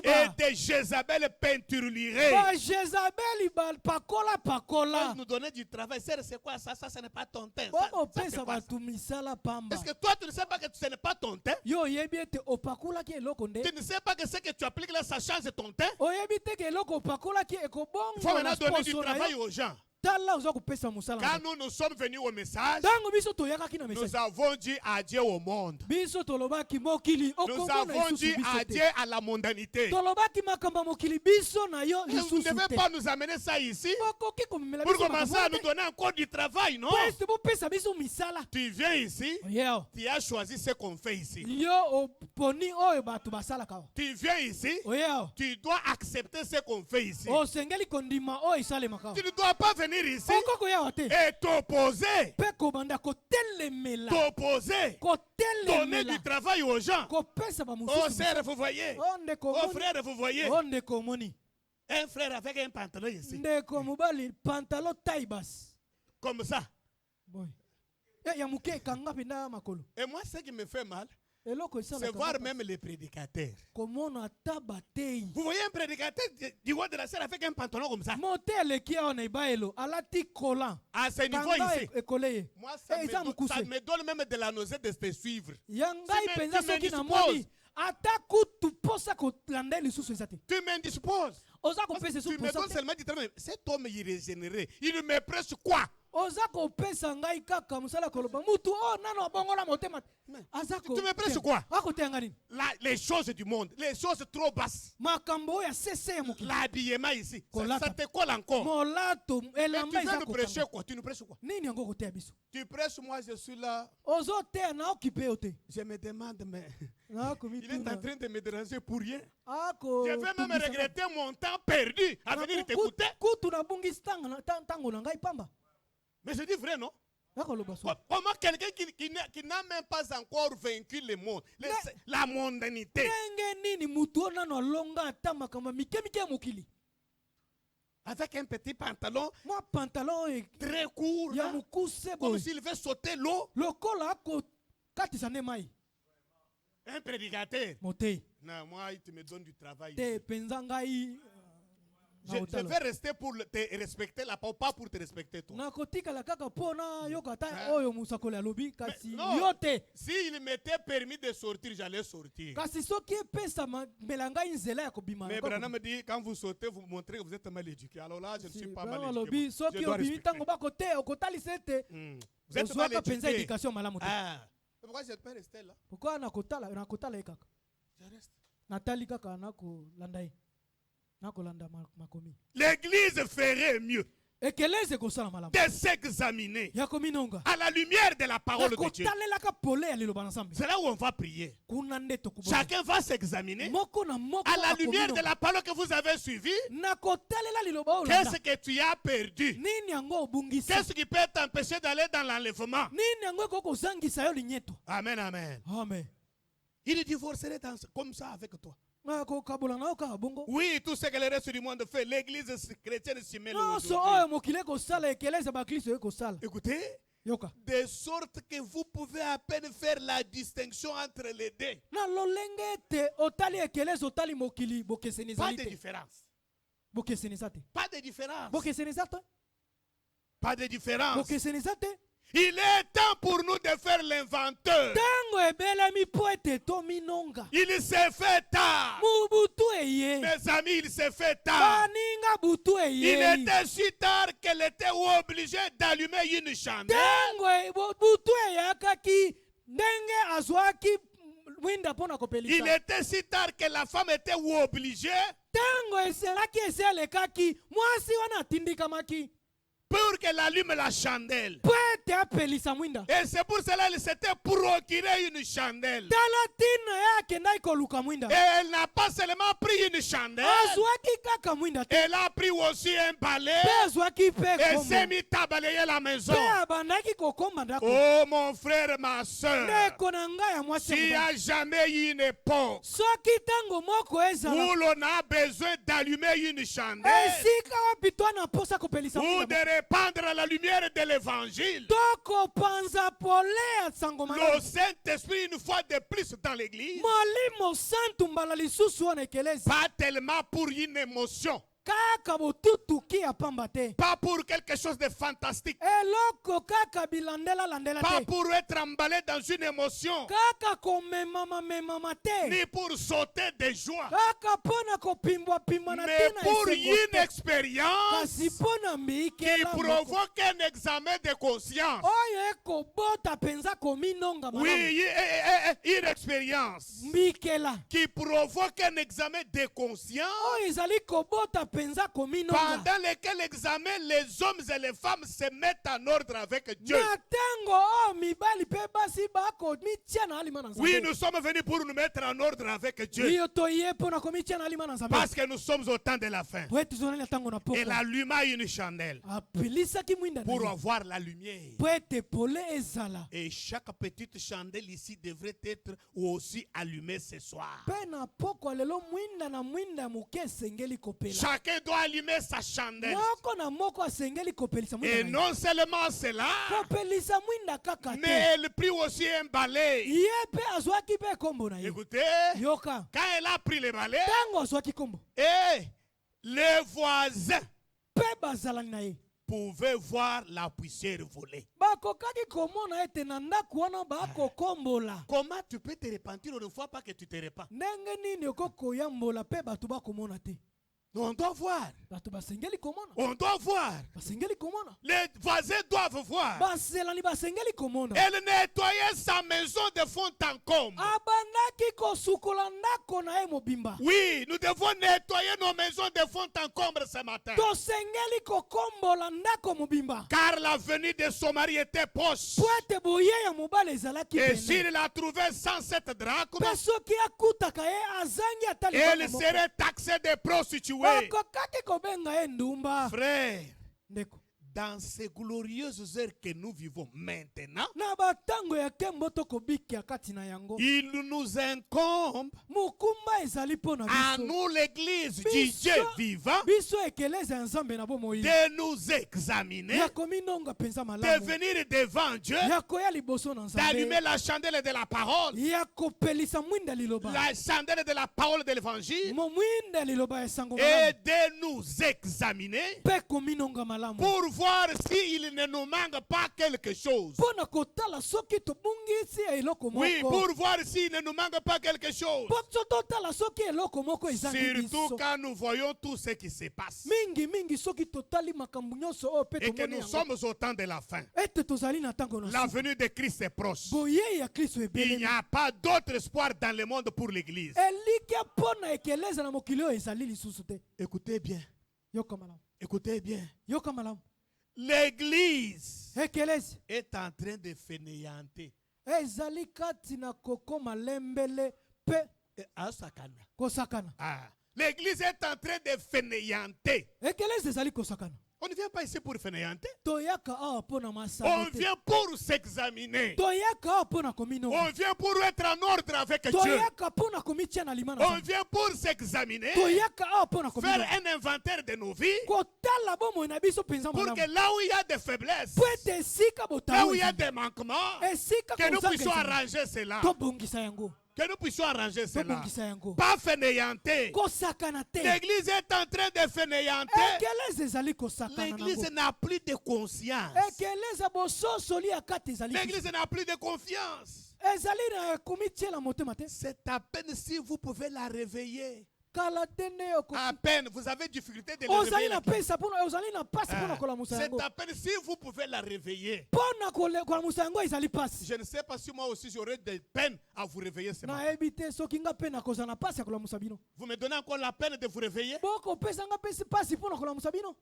et des Jézabel peinturlurés. Nous donner du travail. C'est quoi ça? Ça, ce n'est pas ton temps. Est-ce que toi, tu ne sais pas que ce n'est pas ton temps? Tu ne sais pas que ce que tu appliques là, ça change ton temps? Il faut maintenant donner du travail aux gens. Quand nous sommes venus au message, nous avons dit adieu au monde. Nous avons dit adieu à la mondanité. Vous ne devez pas nous amener ça ici pour commencer à nous donner encore du travail, non? Tu viens ici, tu as choisi ce qu'on fait ici. Tu viens ici, tu dois accepter ce qu'on fait ici. Tu ne dois pas venir ici et t'opposer. Donner du travail aux gens. Oh sœur, vous voyez. Oh frère, vous voyez. Un frère avec un pantalon ici. Comme ça. Et moi, ce qui me fait mal, c'est voir même les prédicateurs. Vous voyez un prédicateur du roi de la serre avec un pantalon comme ça? À ce niveau ici, moi, ça me donne même de la nausée de te suivre. Tu m'indisposes. Tu me donnes seulement du travail. Cet homme, il est régénéré. Il me presse quoi? Ozako pesa ngai kaka musala koloba mutu nano bongola motema. Tu me prêches quoi? Les choses du monde, les choses trop basses. L'habillement ici, ça te colle encore. Mais tu viens de prêcher quoi? Tu nous prêches quoi? Tu prêches, moi je suis là. Je me demande, mais il est en train de me déranger pour rien. Je vais même regretter mon temps perdu à venir t'écouter. Mais je dis vrai, non? Comment quelqu'un qui n'a même pas encore vaincu le monde, la mondanité, avec un petit pantalon très court, là, comme s'il veut sauter l'eau, un prédicateur. Non, moi, il me donne du travail. Je vais rester pour te respecter la parole, pas pour te respecter toi. Non, s'il m'était permis de sortir, j'allais sortir. Mais Branham me dit, quand vous sortez, vous montrez que vous êtes mal éduqué. Alors là, je ne suis pas mal éduqué. Je dois respecter. Vous êtes mal éduqué. Ah. Pourquoi je ne peux pas rester là? Je reste. L'église ferait mieux de s'examiner à la lumière de la parole de Dieu. C'est là où on va prier. Chacun va s'examiner à la lumière de la parole que vous avez suivie. Qu'est-ce que tu as perdu? Qu'est-ce qui peut t'empêcher d'aller dans l'enlèvement? Amen, amen. Il divorcerait comme ça avec toi. Oui, tout ce que le reste du monde fait, l'église chrétienne s'y mêle aujourd'hui. Écoutez, de sorte que vous pouvez à peine faire la distinction entre les deux. Pas de différence. Pas de différence. Pas de différence. Il est temps pour nous de faire l'inventeur. Il s'est fait tard. Mes amis, il s'est fait tard. Il était si tard qu'elle était obligée d'allumer une chandelle. Il était si tard que la femme était obligée pour qu'elle allume la chandelle. Et c'est pour cela qu'elle s'était procuré une chandelle. Et elle n'a pas seulement pris une chandelle, elle a pris aussi un balai et s'est mis à balayer la maison. Oh mon frère, ma soeur, s'il n'y a jamais eu une époque où l'on a besoin d'allumer une chandelle ou de répandre la lumière de l'évangile, le Saint-Esprit une fois de plus dans l'église, pas tellement pour une émotion, pas pour quelque chose de fantastique, pas pour être emballé dans une émotion, ni pour sauter de joie, mais pour une expérience qui provoque un examen de conscience. Oui, une expérience qui provoque un examen de conscience, pendant lequel examen les hommes et les femmes se mettent en ordre avec Dieu. Oui, nous sommes venus pour nous mettre en ordre avec Dieu, parce que nous sommes au temps de la fin. Elle alluma une chandelle pour avoir la lumière. Et chaque petite chandelle ici devrait être aussi allumée ce soir. Chacun doit allumer sa chandelle. Et non seulement cela, mais elle prit aussi un balai. Écoutez, quand elle a pris le balai, et les voisins pouvaient voir la poussière voler. Comment tu peux te repentir une fois pas que tu te repens? On doit voir. bato basengeli komona On doit voir. basengeli komona Les voisins doivent voir. baselani basengeli komona Elle nettoyait sa maison de fond en comble. abandaki kosukola ndako na ye mobimba Oui, nous devons nettoyer nos maisons de fond en comble ce matin. tosengeli kokombola ndako mobimba Car la venue de son mari était proche. po ete boye ya mobali ezalaki Et pene s'il la trouvait 107 drachmes, mpe soki akutaka ye azangi ata elle libanga moko serait taxée de prostituée. okokaki kobenga ye ndumba Frère, ndeko dans ces glorieuses heures que nous vivons maintenant, na batango ya nkembo tokobikya kati na yango il nous incombe mokumba ezali mpo na à biso nous, l'église du Biso- Dieu vivant, biso ekeleza ya nzambe na bomoi de nous examiner, ya kominonga mpenza de malamu venir devant Dieu, ya koya liboso na d'allumer nzambe la chandelle de la parole, ya kopelisa mwinda liloba la chandelle de la parole de l'évangile, mwinda liloba ya sango et malamu de nous examiner mpe kominonga malamu pour voir s'il ne nous manque pas quelque chose. mpo na kotala soki tobungisi eloko Oui, moko pour voir s'il ne nous manque pas quelque chose. mpo so totala soki eloko moko ezangi Surtout biso quand nous voyons tout ce qui se passe. mingi soki totali makambo nyonso oyo mpe Et que tomoni nous yango sommes au temps de la fin. ete tozali na ntango na La suka venue de Christ est proche. boyei ya kristo Il ebelemi n'y a pas d'autre espoir dans le monde pour l'église. elikya mpo na ekeleza na mokili oyo ezali lisusu te Écoutez bien. yoka malamu Écoutez bien. yoka malamu L'église ekelezi est en train de fainéanter. ezali kati na kokoma lembele mpe kosakana L'église est en train de fainéanter. ekelezi ezali kosakana On ne vient pas ici pour fainéanter. toyaka awa mpo na On masano te vient pour s'examiner. toyaka awa mpo na On kominonga vient pour être en ordre avec Dieu. toyaka mpo na komitia na lima na On Nzambe. vient pour s'examiner, toyaka awa mpo na faire kominonga un inventaire de nos vies, kotala bomoi na biso mpenza pour que malamu là où il y a des faiblesses, po ete esika là où botalo il y a des manquements, esika que nous puissions kozanga arranger cela. tobongisa yango Que nous puissions arranger cela. tobongisa yango Pas fainéanter. kosakana te L'église est en train de fainéanter. ekeleza ezali kosakana L'église nango n'a plus de conscience. ekeleza bososoli ya kati ezali L'église n'a plus de confiance. ezali na komitiela motema te C'est à peine si vous pouvez la réveiller. kala te nde À peine, vous avez difficulté de la ozali réveiller. na pesa mpona ozali na pasi mpona kolamusa C'est yango à peine si vous pouvez la réveiller. mpona kolamusa yango ezali pasi Je ne sais pas si moi aussi j'aurais des peines à vous réveiller ce matin. nayebi te soki nga mpe nakozala na pasi ya kolamusa bino Vous me donnez encore la peine de vous réveiller? bokopesa nga mpe pasi mpona kolamusa bino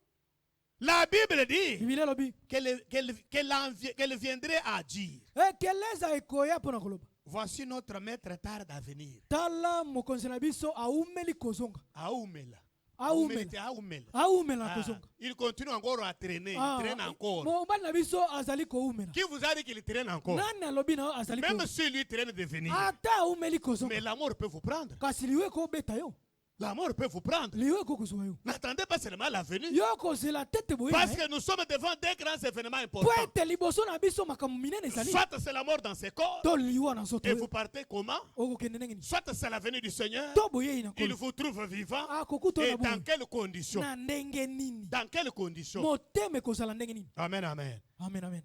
La Bible dit biblia elobi qu'elle viendrait à dire, ekeleza ekoya mpona koloba voici notre maître tarde à venir. tala mokonzi na biso aumeli kozonga Aoumela. aumela na kozonga Il continue encore à traîner. Il Ah, traîne encore. mobali na biso azali koumela Qui vous a dit qu'il traîne encore? nani alobi na yo azali Même koumela si lui traîne de venir. ata aumeli kozonga Mais la mort peut vous prendre. kasi liwe kobeta yo La mort peut vous prendre. liwe kokozwa yo N'attendez pas seulement la venue. yo kozela tete boye Parce que nous sommes devant des grands événements po importants. ete liboso na biso makambo minene ezali Soit c'est la mort dans ses corps. to liwa na nzoto Et oyo vous partez comment? okokende ndenge nini Soit c'est la venue du Seigneur. to boyei na Il nkolo vous trouve vivant. akokuta Et na dans boye quelles conditions? na ndenge nini Dans quelles conditions? motema ekozala ndenge nini Amen, amen. amen amen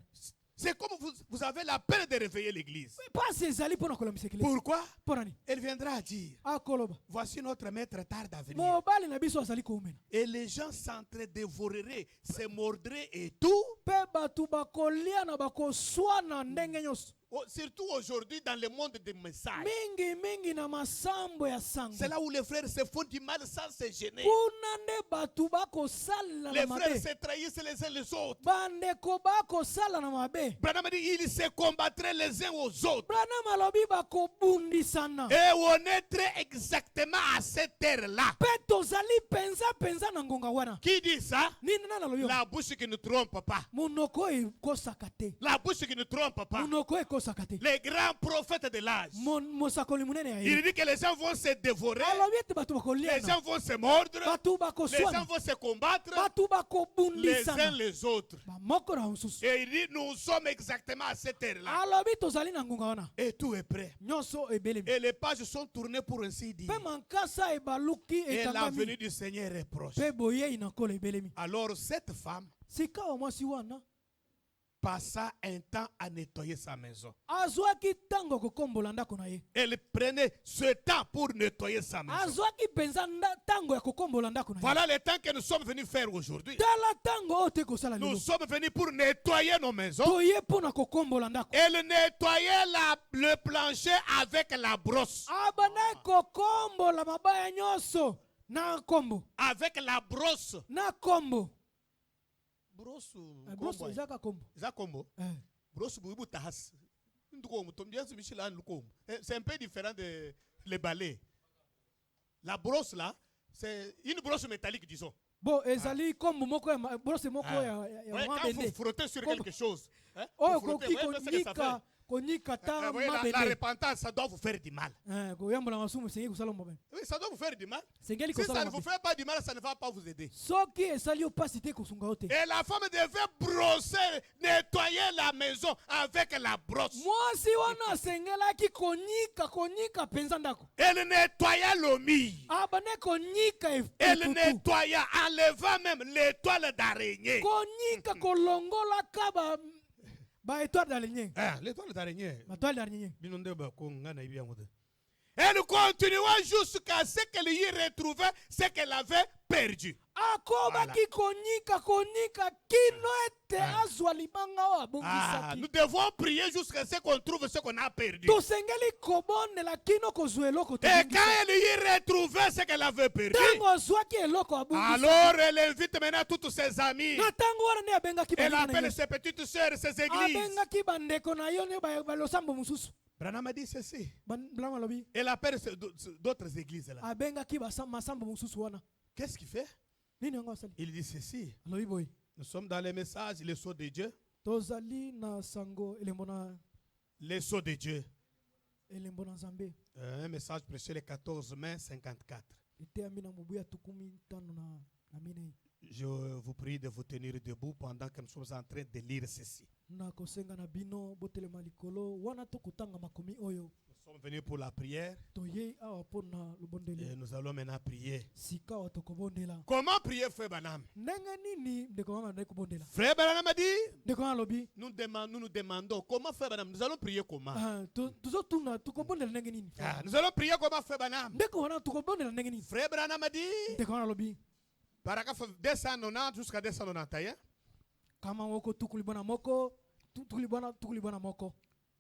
C'est comme vous avez la peine de réveiller l'église. pasi ezali mpo na kolamisa ekelesi Pourquoi? mpo nani Elle viendra à dire, akoloba voici notre maître tarde à venir. mobali na biso azali koumela Et les gens s'entre-dévoreraient, se mordraient et tout. mpe bato bakolia na bakoswana ndenge nyonso Surtout aujourd'hui dans le monde des messages. mingi na masambo ya sango C'est là où les frères se font du mal sans se gêner. kuna nde bato bakosalela Les na frères mabe se trahissent les uns les autres. bandeko bakosala na mabe Branham dit ils se combattraient les uns aux autres. branam alobi bakobundisana Et on est très exactement à cette heure-là. mpe tozali penza na ngonga wana Qui dit ça? nini nani alobi La bouche qui ne trompe pas. monoko ekosaka te La bouche qui ne trompe pas. monoko ekosaka te Les grands prophètes de l'âge. mosakoli monene ya Il ye dit que les gens vont se dévorer. alobi ete bato Les bakoliana gens vont se mordre. bato Les gens bakoswana vont se combattre bato les uns bakobundisana les autres. bamoko na mosusu Et il dit, nous sommes exactement à cette heure-là. alobi tozali na ngonga wana Et tout est prêt. nyonso ebelemi Et les pages sont tournées pour ainsi dire. mpe mankasa ebaluki Et la ekangami venue du Seigneur est proche. mpe boyei na nkolo ebelemi Alors cette femme, sika wa mwasi wana passa un temps à nettoyer sa maison. Elle prenait ce temps pour nettoyer sa maison. Voilà le temps que nous sommes venus faire aujourd'hui. Nous sommes venus pour nettoyer nos maisons. Elle nettoyait le plancher avec la brosse. Avec la brosse. Brosse c'est un peu différent de les balais. La brosse là, c'est une brosse métallique, disons. Bon, quand vous frottez sur quelque chose, hein, la repentance, ça doit vous faire du mal. Oui, ça doit vous faire du mal. Si ça ne vous fait pas du mal, ça ne va pas vous aider. Et la femme devait brosser, nettoyer la maison avec la brosse. Elle nettoya l'omi. Elle nettoya, enlevant même l'étoile d'araignée. L'étoile d'araignée. Elle continua jusqu'à ce qu'elle y retrouvait ce qu'elle avait perdu. Nous devons prier jusqu'à ce qu'on trouve ce qu'on a perdu. Et quand elle y retrouvait ce qu'elle avait perdu, alors elle invite maintenant toutes ses amies. Elle appelle ses petites sœurs, ses églises. Branham a dit ceci. Elle appelle d'autres églises là. Qu'est-ce qu'il fait? Il dit ceci. Nous sommes dans les messages, les sceaux de Dieu. Les sceaux de Dieu. Un message prêché le 14 mai 54. Je vous prie de vous tenir debout pendant que nous sommes en train de lire ceci. Nous sommes venus pour la prière. Et nous allons maintenant prier. Comment prier, Frère Branham? Frère Branham a dit, nous nous demandons comment Frère Branham. Nous allons prier comment? Nous allons prier comment, Frère Branham? Frère Branham a dit, paragraphe 290 jusqu'à 291.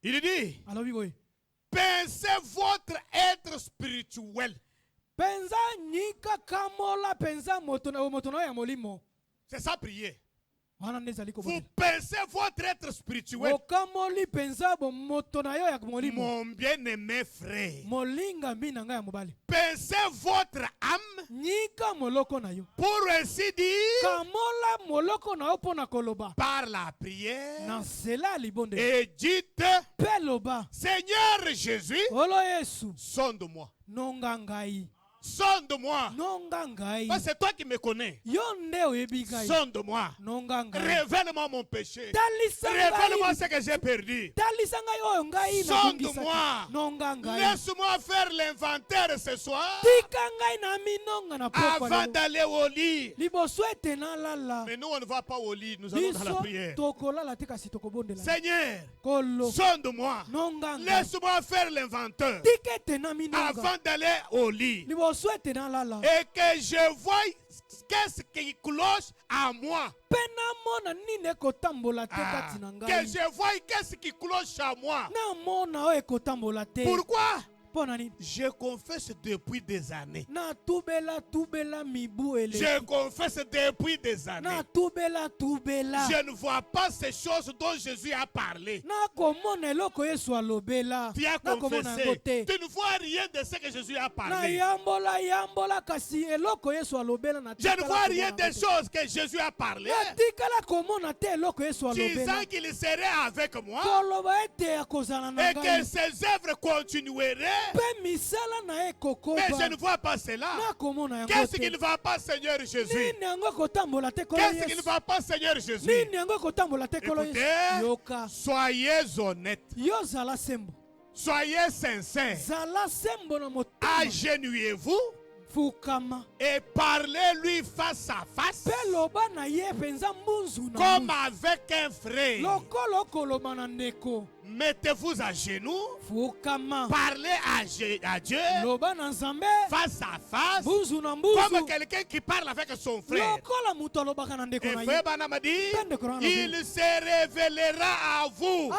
Il dit, pensez votre être spirituel. C'est ça prier. Vous pensez votre être spirituel. Mon bien-aimé frère. Pensez votre âme. Pour ainsi dire, par la prière. Et dites, Seigneur Jésus, sonde-moi. Sonde-moi. Parce que c'est toi qui me connais. Sonde-moi. Révèle-moi mon péché. Révèle-moi ce que j'ai perdu. Sonde-moi. Laisse-moi faire l'inventaire ce soir. Avant d'aller au lit. Mais nous, on ne va pas au lit. Nous allons dans la prière. Seigneur, sonde-moi. Laisse-moi faire l'inventaire. Avant d'aller au lit. Et que je voie qu'est-ce qui cloche à moi. Que je voie qu'est-ce qui cloche à moi. Pourquoi? Je confesse depuis des années. Je confesse depuis des années. Je ne vois pas ces choses dont Jésus a parlé. Tu as confessé. Tu ne vois rien de ce que Jésus a parlé. Je ne vois rien des choses que Jésus a parlé. Disant qu'il serait avec moi et que ses œuvres continueraient. Mais je ne vois pas cela. Qu'est-ce qui ne va pas, Seigneur Jésus? Qu'est-ce qui ne va pas, Seigneur Jésus? Écoutez, soyez honnêtes. Soyez sincères. Agenouillez-vous. et parlez-lui face à face comme avec un frère. Mettez-vous à genoux, parlez à Dieu face à face comme quelqu'un qui parle avec son frère. Et frère Branham dit, il se révélera à vous,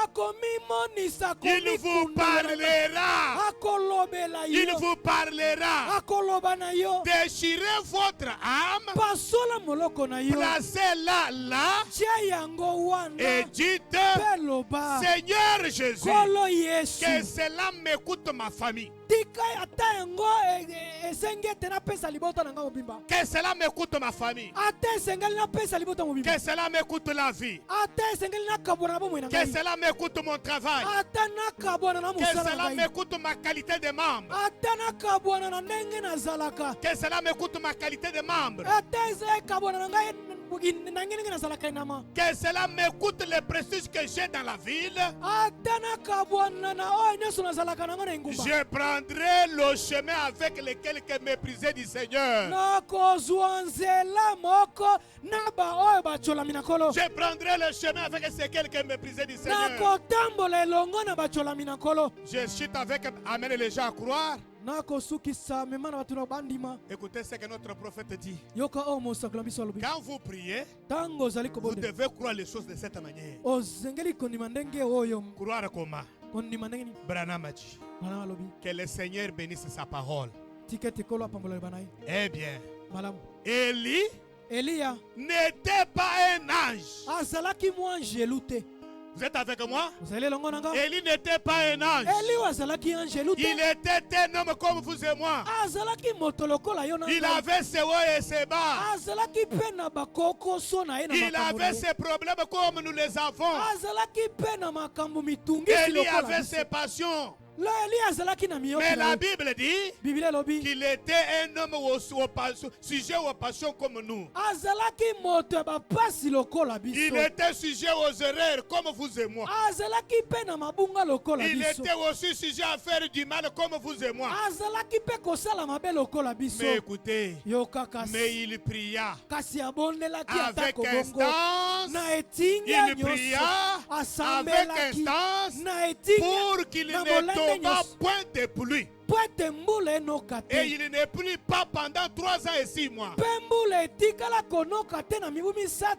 il vous parlera, il vous parlera. Déchirez votre âme, placez-la là et dites, Seigneur Jésus, que cela m'écoute ma famille, que cela m'écoute ma famille, que cela m'écoute la vie, que cela m'écoute mon travail, que cela m'écoute ma qualité de membre, que cela m'écoute ma qualité de membre, que cela m'écoute le prestige que j'ai dans la ville. Je prendrai le chemin avec lequel que méprisé du Seigneur. Je prendrai le chemin avec lequel que méprisé du Seigneur. Je chute avec amener les gens à croire. Écoutez ce que notre prophète dit. Quand vous priez, vous devez croire les choses de cette manière. Croire comment? Branham dit que le Seigneur bénisse sa parole. Eh bien, Élie n'était pas un ange. Vous êtes avec moi? Élie n'était pas un ange. Il était un homme comme vous et moi. Il avait ses hauts et ses bas. Il avait ses problèmes comme nous les avons. Élie avait ses passions. Mais la Bible dit qu'il était un homme sujet aux passions comme nous. Il était sujet aux erreurs comme vous et moi. Il était aussi sujet à faire du mal comme vous et moi. Mais écoutez, mais il pria avec instance. Il pria avec instance pour qu'il ne tombe point de pluie. Et il ne plut pas pendant 3 ans et 6 mois.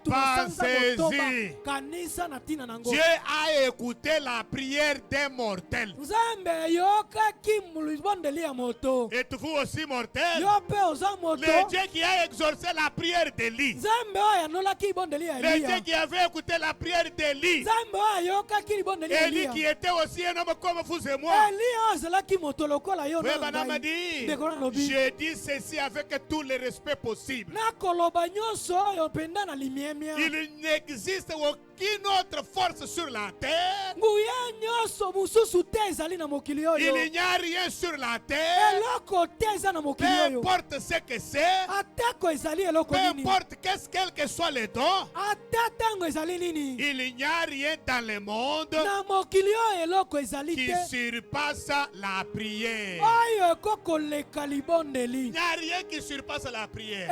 Pensez-y. Dieu a écouté la prière d'un mortel. Êtes-vous aussi mortel? Le Dieu qui a exaucé la prière d'Élie, le Dieu qui avait écouté la prière d'Élie, Élie qui était aussi un homme comme vous et moi. Je dis ceci avec tout le respect possible. Il n'existe aucune autre force sur la terre. Il n'y a rien sur la terre. Peu importe ce que c'est, peu importe quel que soit le don, il n'y a rien dans le monde qui surpasse la prière. Il n'y a rien qui surpasse la prière.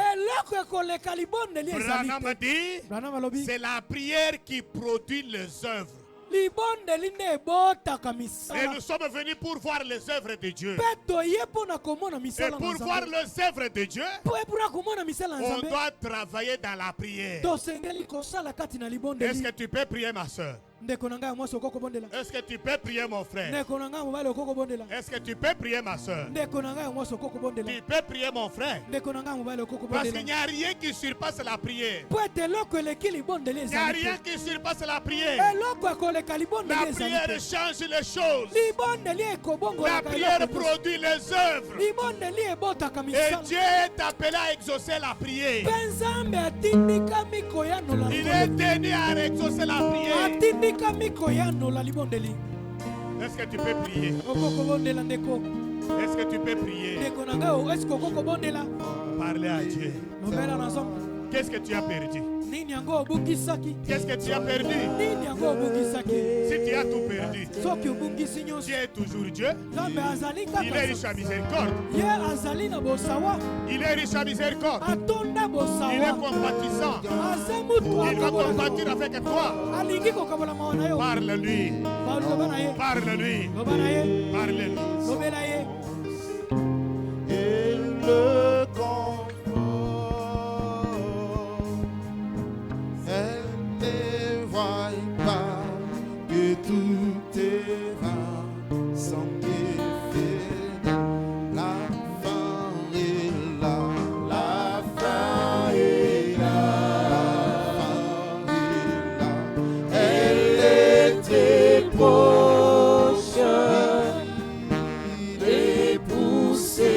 Branham dit, c'est la prière qui produit les œuvres. Et nous sommes venus pour voir les œuvres de Dieu. Et pour voir les œuvres de Dieu, on doit travailler dans la prière. Est-ce que tu peux prier, ma soeur? Est-ce que tu peux prier, mon frère? Est-ce que tu peux prier, ma soeur? Tu peux prier, mon frère? Parce qu'il n'y a rien qui surpasse la prière. Il n'y a rien qui surpasse la prière. La prière change les choses. La prière produit les œuvres. Et Dieu est appelé à exaucer la prière. Il est tenu à exaucer la prière. Est-ce que tu peux prier? Est-ce que tu peux prier? Parlez à Dieu. Qu'est-ce que tu as perdu? Qu'est-ce que tu as perdu? Si tu as tout perdu, Dieu est toujours Dieu. Il est riche à miséricorde. Il est riche à miséricorde. Il est compatissant. Il va compatir avec toi. Parle-lui. Parle-lui. Parle-lui. Il le tout est vain sans effet. La fin est là, la fin est là, la fin est là. Elle était proche, il époussera.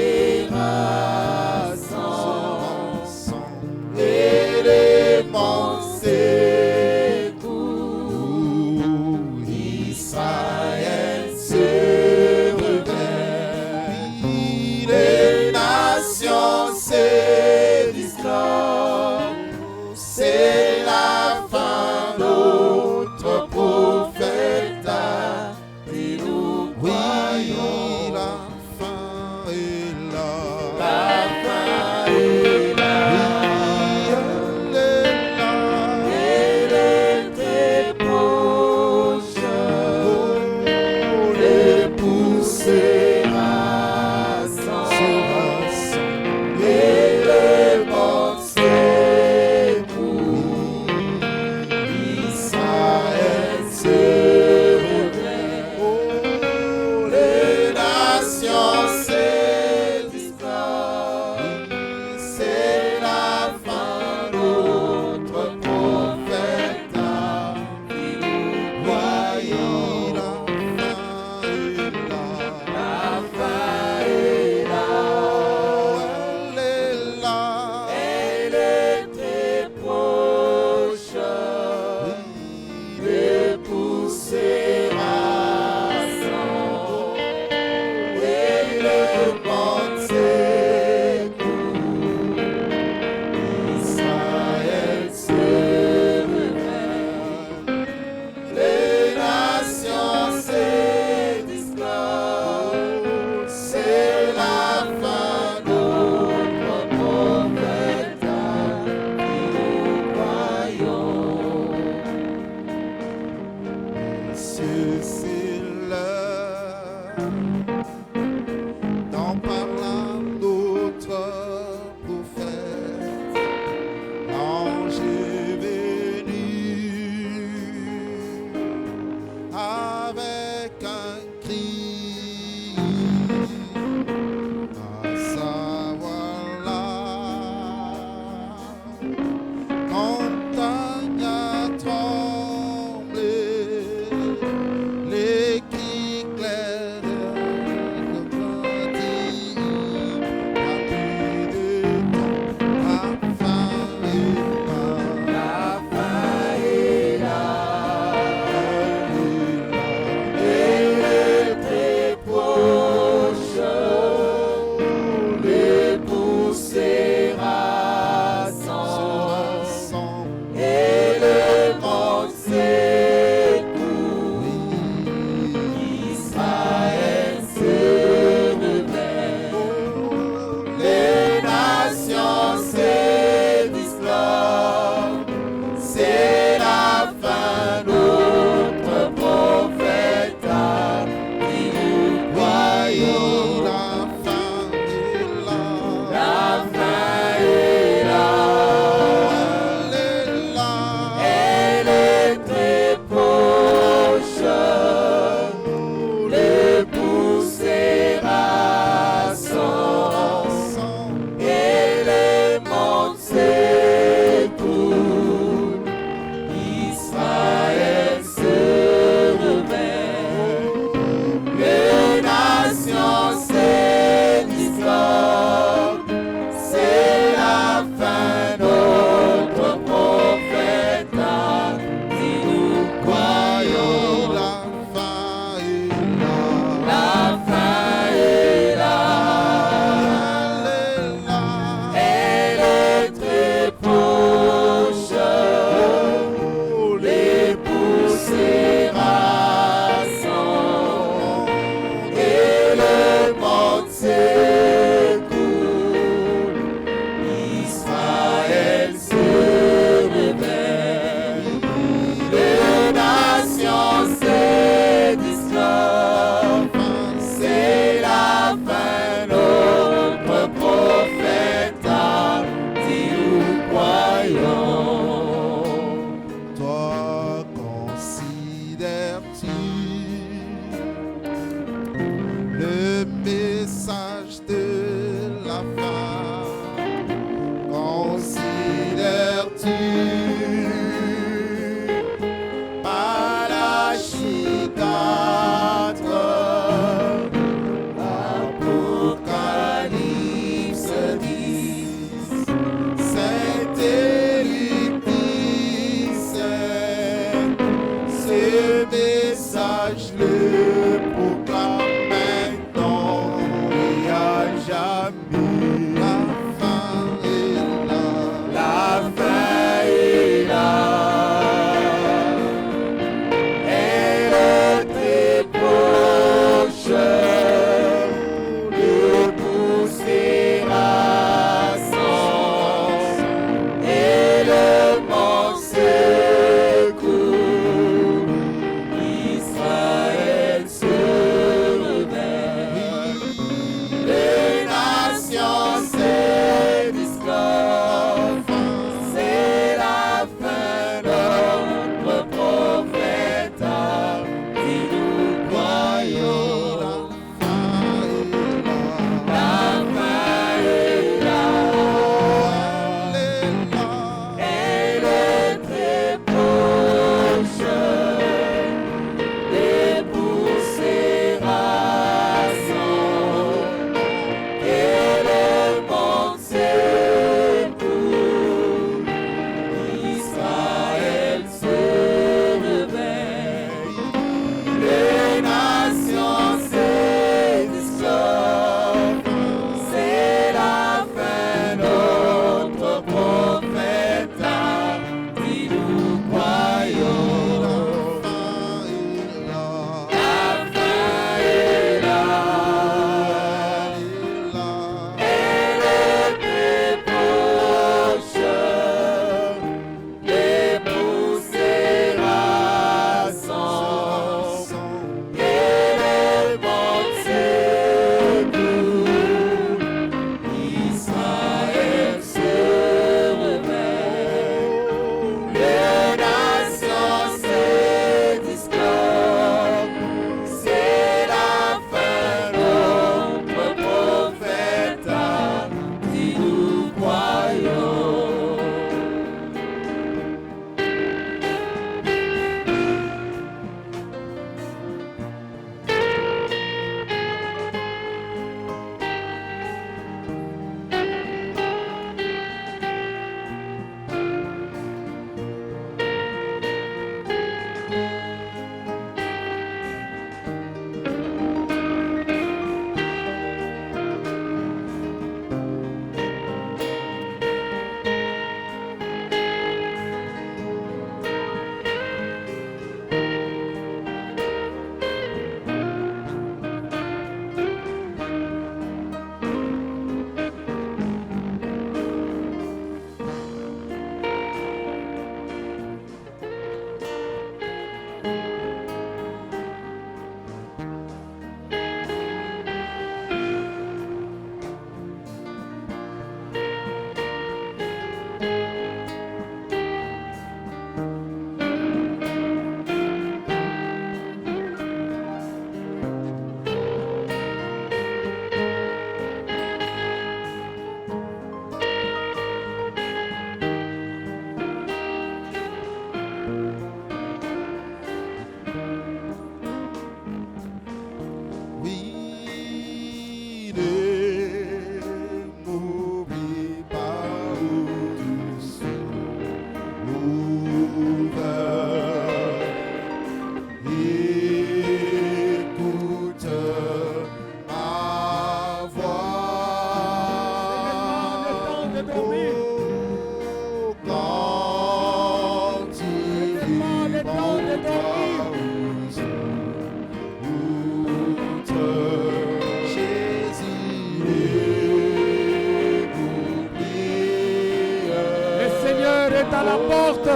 À la porte.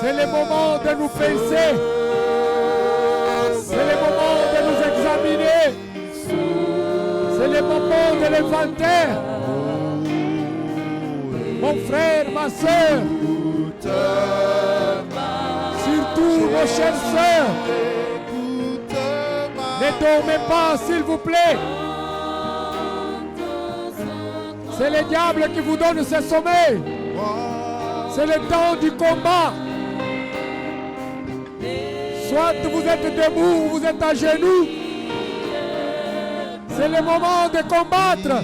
C'est le moment de nous penser. C'est le moment de nous examiner. C'est le moment de l'inventaire. Mon frère, ma soeur, surtout vos chères sœurs, ne dormez pas, s'il vous plaît. C'est le diable qui vous donne ce sommeil. C'est le temps du combat. Soit vous êtes debout ou vous êtes à genoux. C'est le moment de combattre.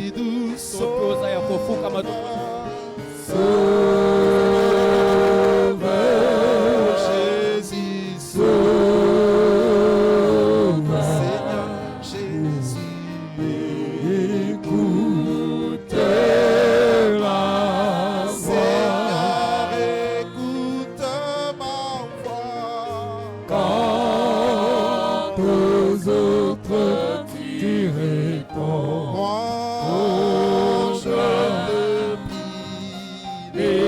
Moi, je te prie.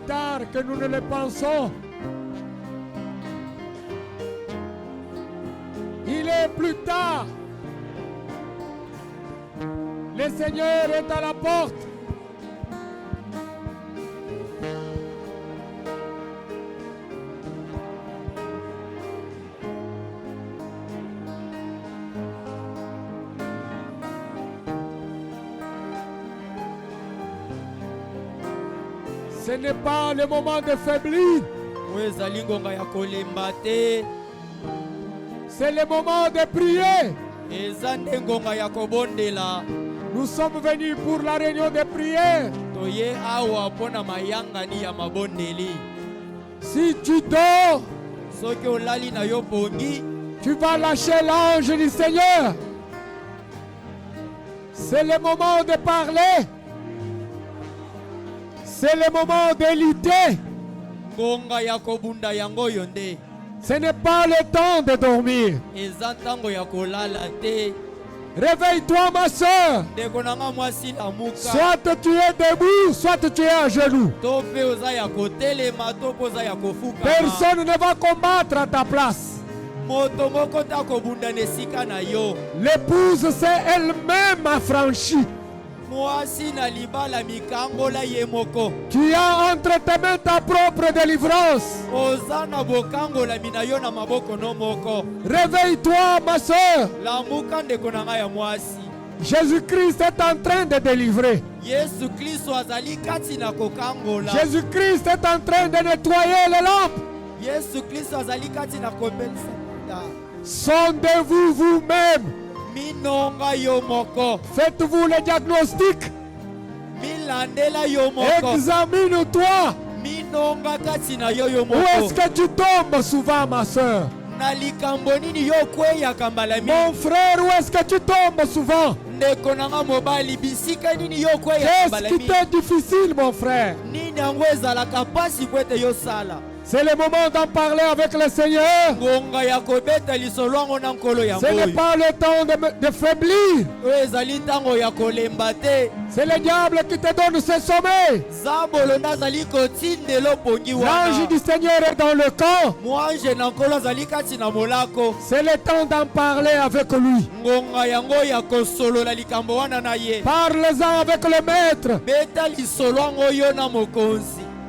tard que nous ne le pensons. Il est plus tard. Le Seigneur est à la porte. Ce n'est pas le moment de faiblir. C'est le moment de prier. Nous sommes venus pour la réunion de prière. Si tu dors, tu vas lâcher l'ange du Seigneur. C'est le moment de parler. C'est le moment de lutter. Ce n'est pas le temps de dormir. Réveille-toi, ma soeur. Soit tu es debout, soit tu es à genoux. Personne ne va combattre à ta place. L'épouse s'est elle-même affranchie. Tu as entre tes mains ta propre délivrance. Réveille-toi, ma soeur. Jésus-Christ est en train de délivrer. Jésus-Christ est en train de nettoyer les lampes. Sondez-vous vous-même. Faites-vous le diagnostic. Examine-toi. Où est-ce que tu tombes souvent, ma soeur? Mon frère, où est-ce que tu tombes souvent? Qu'est-ce qui t'est difficile, mon frère? C'est le moment d'en parler avec le Seigneur. Ce n'est pas le temps de faiblir. C'est le diable qui te donne ce sommeil. L'ange du Seigneur est dans le camp. C'est le temps d'en parler avec lui. Parle-en avec le maître.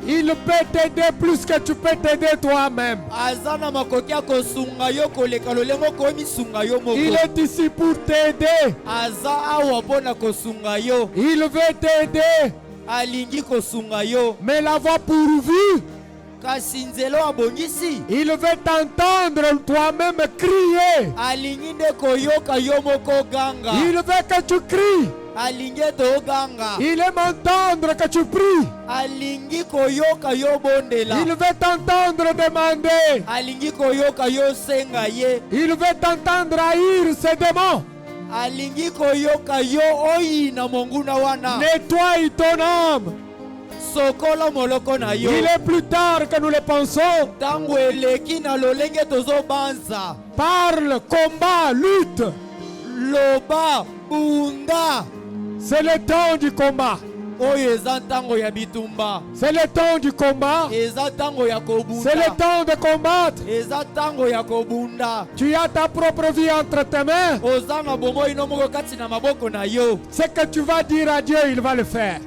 Il peut t'aider plus que tu peux t'aider toi-même. Il est ici pour t'aider. Il veut t'aider. Mais la voix pourvue. Il veut t'entendre toi-même crier. Il veut que tu cries. Il aime entendre que tu pries. Il veut t'entendre demander. Il veut t'entendre haïr ses démons. Nettoie ton âme. Il est plus tard que nous le pensons. Parle, combat, lutte. C'est le temps du combat. C'est le temps du combat. C'est le temps de combattre. Tu as ta propre vie entre tes mains. Ce que tu vas dire à Dieu, il va le faire.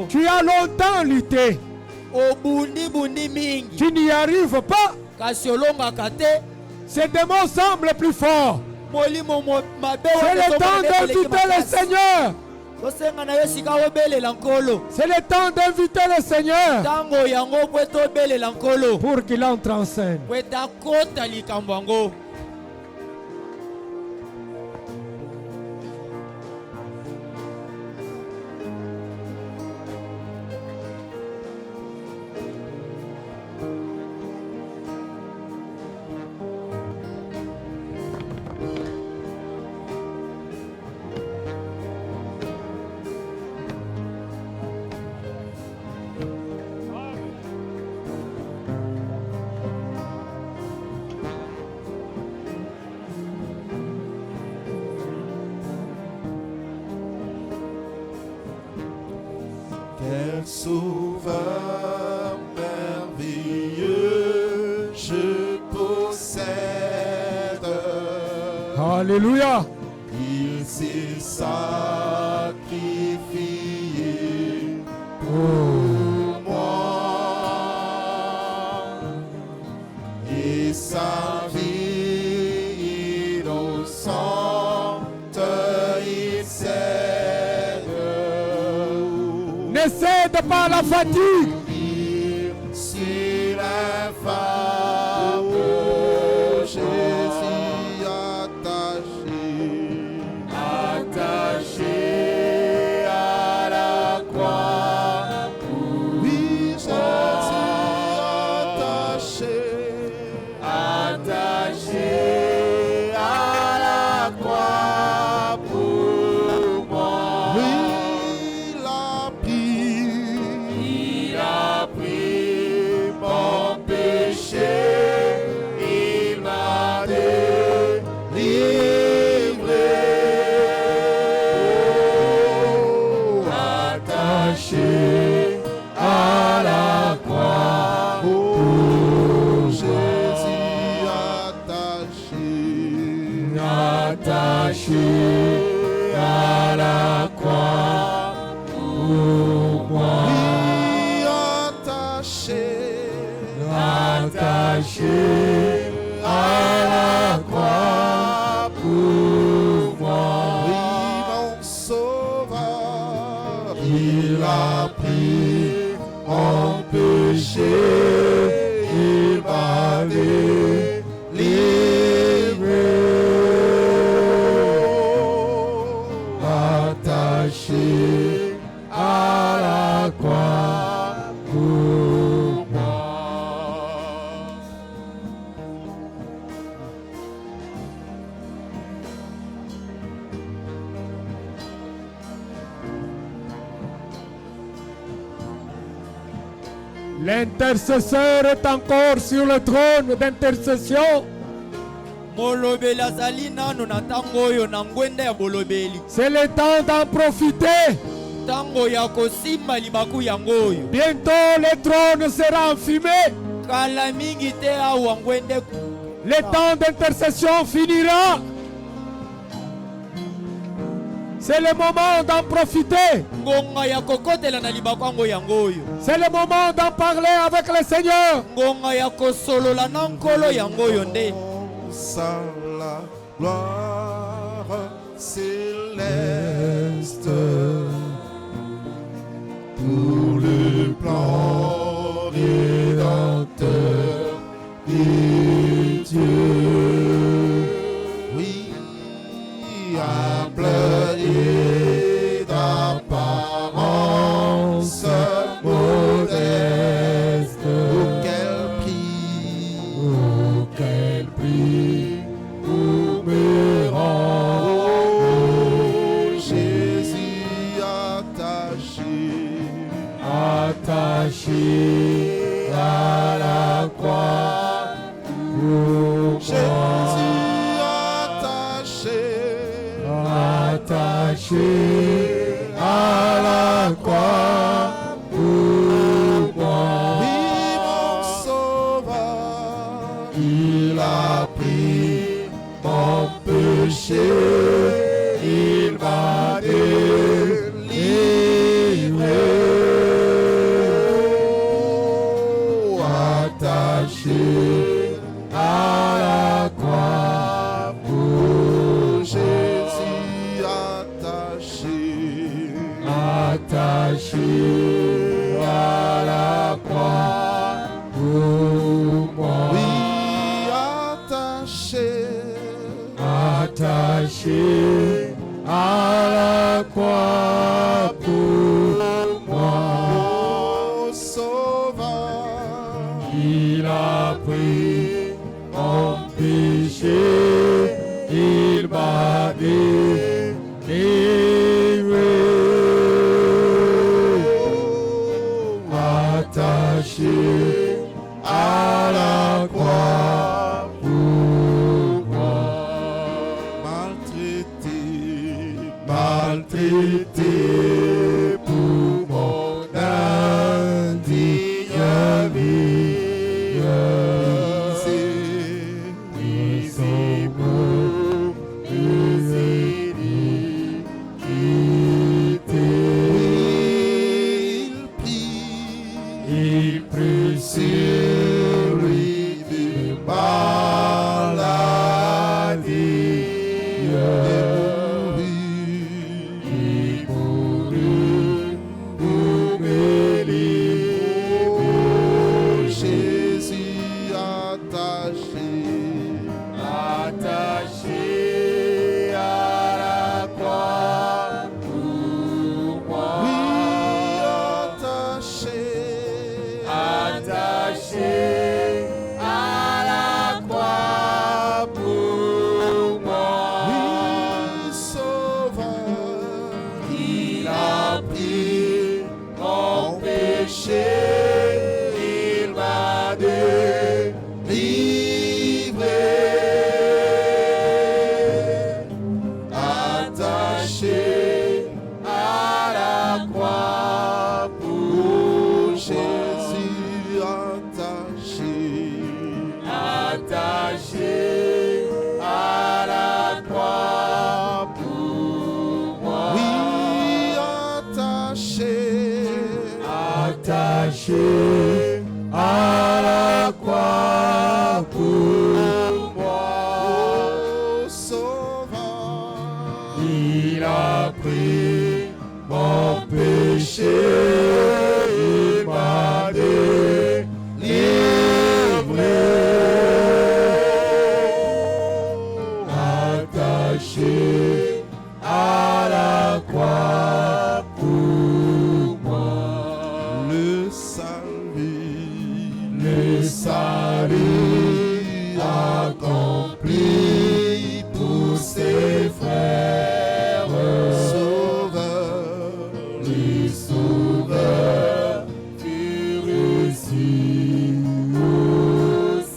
Tu as longtemps lutté. Tu n'y arrives pas. Ces démons semblent plus forts. C'est le temps d'inviter le Seigneur. C'est le temps d'inviter le Seigneur pour qu'il entre en scène. Sauveur merveilleux, je possède. Alléluia. Il s'est sacrifié Oh. pour moi et sa vie innocente il cède. Ne cède pas à la fatigue. Sur l'infâme Jésus attaché à la croix. Oui, Jésus attaché à la croix pour moi. Oui, il a pris mon péché, il m'a délivré. Oh, attaché à la croix, oh, Jésus attaché à la croix pour moi. Oui, attaché à la croix pour moi. Oui, mon sauveur, il a pris mon péché, il m'a délivré. Attaché à la croix pour moi. L'intercesseur est encore sur le trône d'intercession. C'est le temps d'en profiter. Bientôt le trône sera enfumé. Le temps d'intercession finira. C'est le moment d'en profiter. C'est le moment d'en parler avec le Seigneur. Sa la gloire céleste pour le plan rédempteur de Dieu. Oui, humble et d'apparence modeste. Oh, quel prix pour me rendre. Jésus attaché à la croix pour Jésus attaché à la croix pour moi. Oui, mon sauveur, il a pris mon péché, il m'a délivré. Oh, attaché à la croix pour Jésus attaché à la croix pour moi. Oui, attaché à la croix pour moi. Oh, sauveur, il a pris mon péché, il m'a délivré. Attaché à la croix pour moi. Maltraité pour mon âme. à la croix pour moi. Oui, attaché à la croix pour moi. Sauveur, il a pris mon péché et m'a délivré. Attaché à la croix pour moi. Le salut accompli pour ses frères. Sauveur, tu réussis au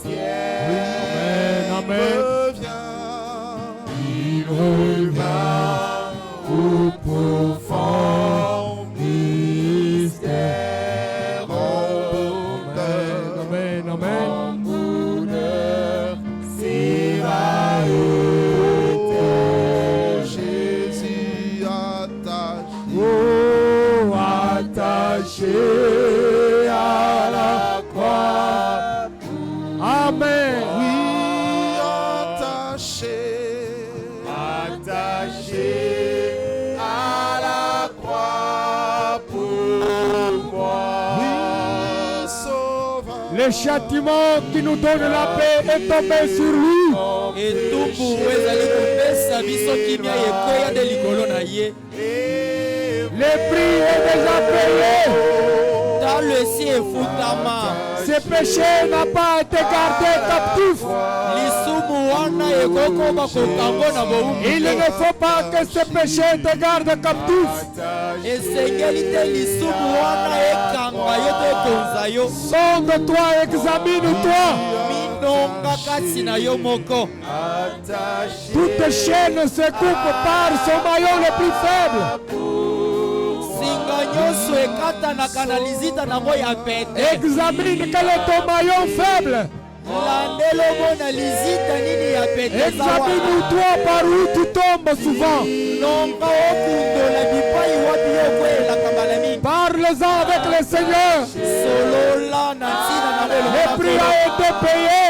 ciel. Amen. Il revient au profond mystère. Amen, amen. Mon bonheur sera éternel. Jésus attaché, oh, attaché à la croix. Amen. Oui, attaché à la croix pour moi. Oui, sauveur. Le châtiment qui nous donne la paix est tombé sur lui. Et tout pour kopesa biso kimia yekoya de likolo na ye. Le prix est déjà payé. Dans le ciel futama. Ce péché n'a pas été gardé captif. Il ne faut pas que ce péché te garde captif. Sonde-toi, examine-toi. Toute chaîne se coupe par son maillon le plus faible. Examine quel est ton maillon faible. Examine-toi par où tu tombes souvent. Parle-en avec le Seigneur. Le prix a été payé.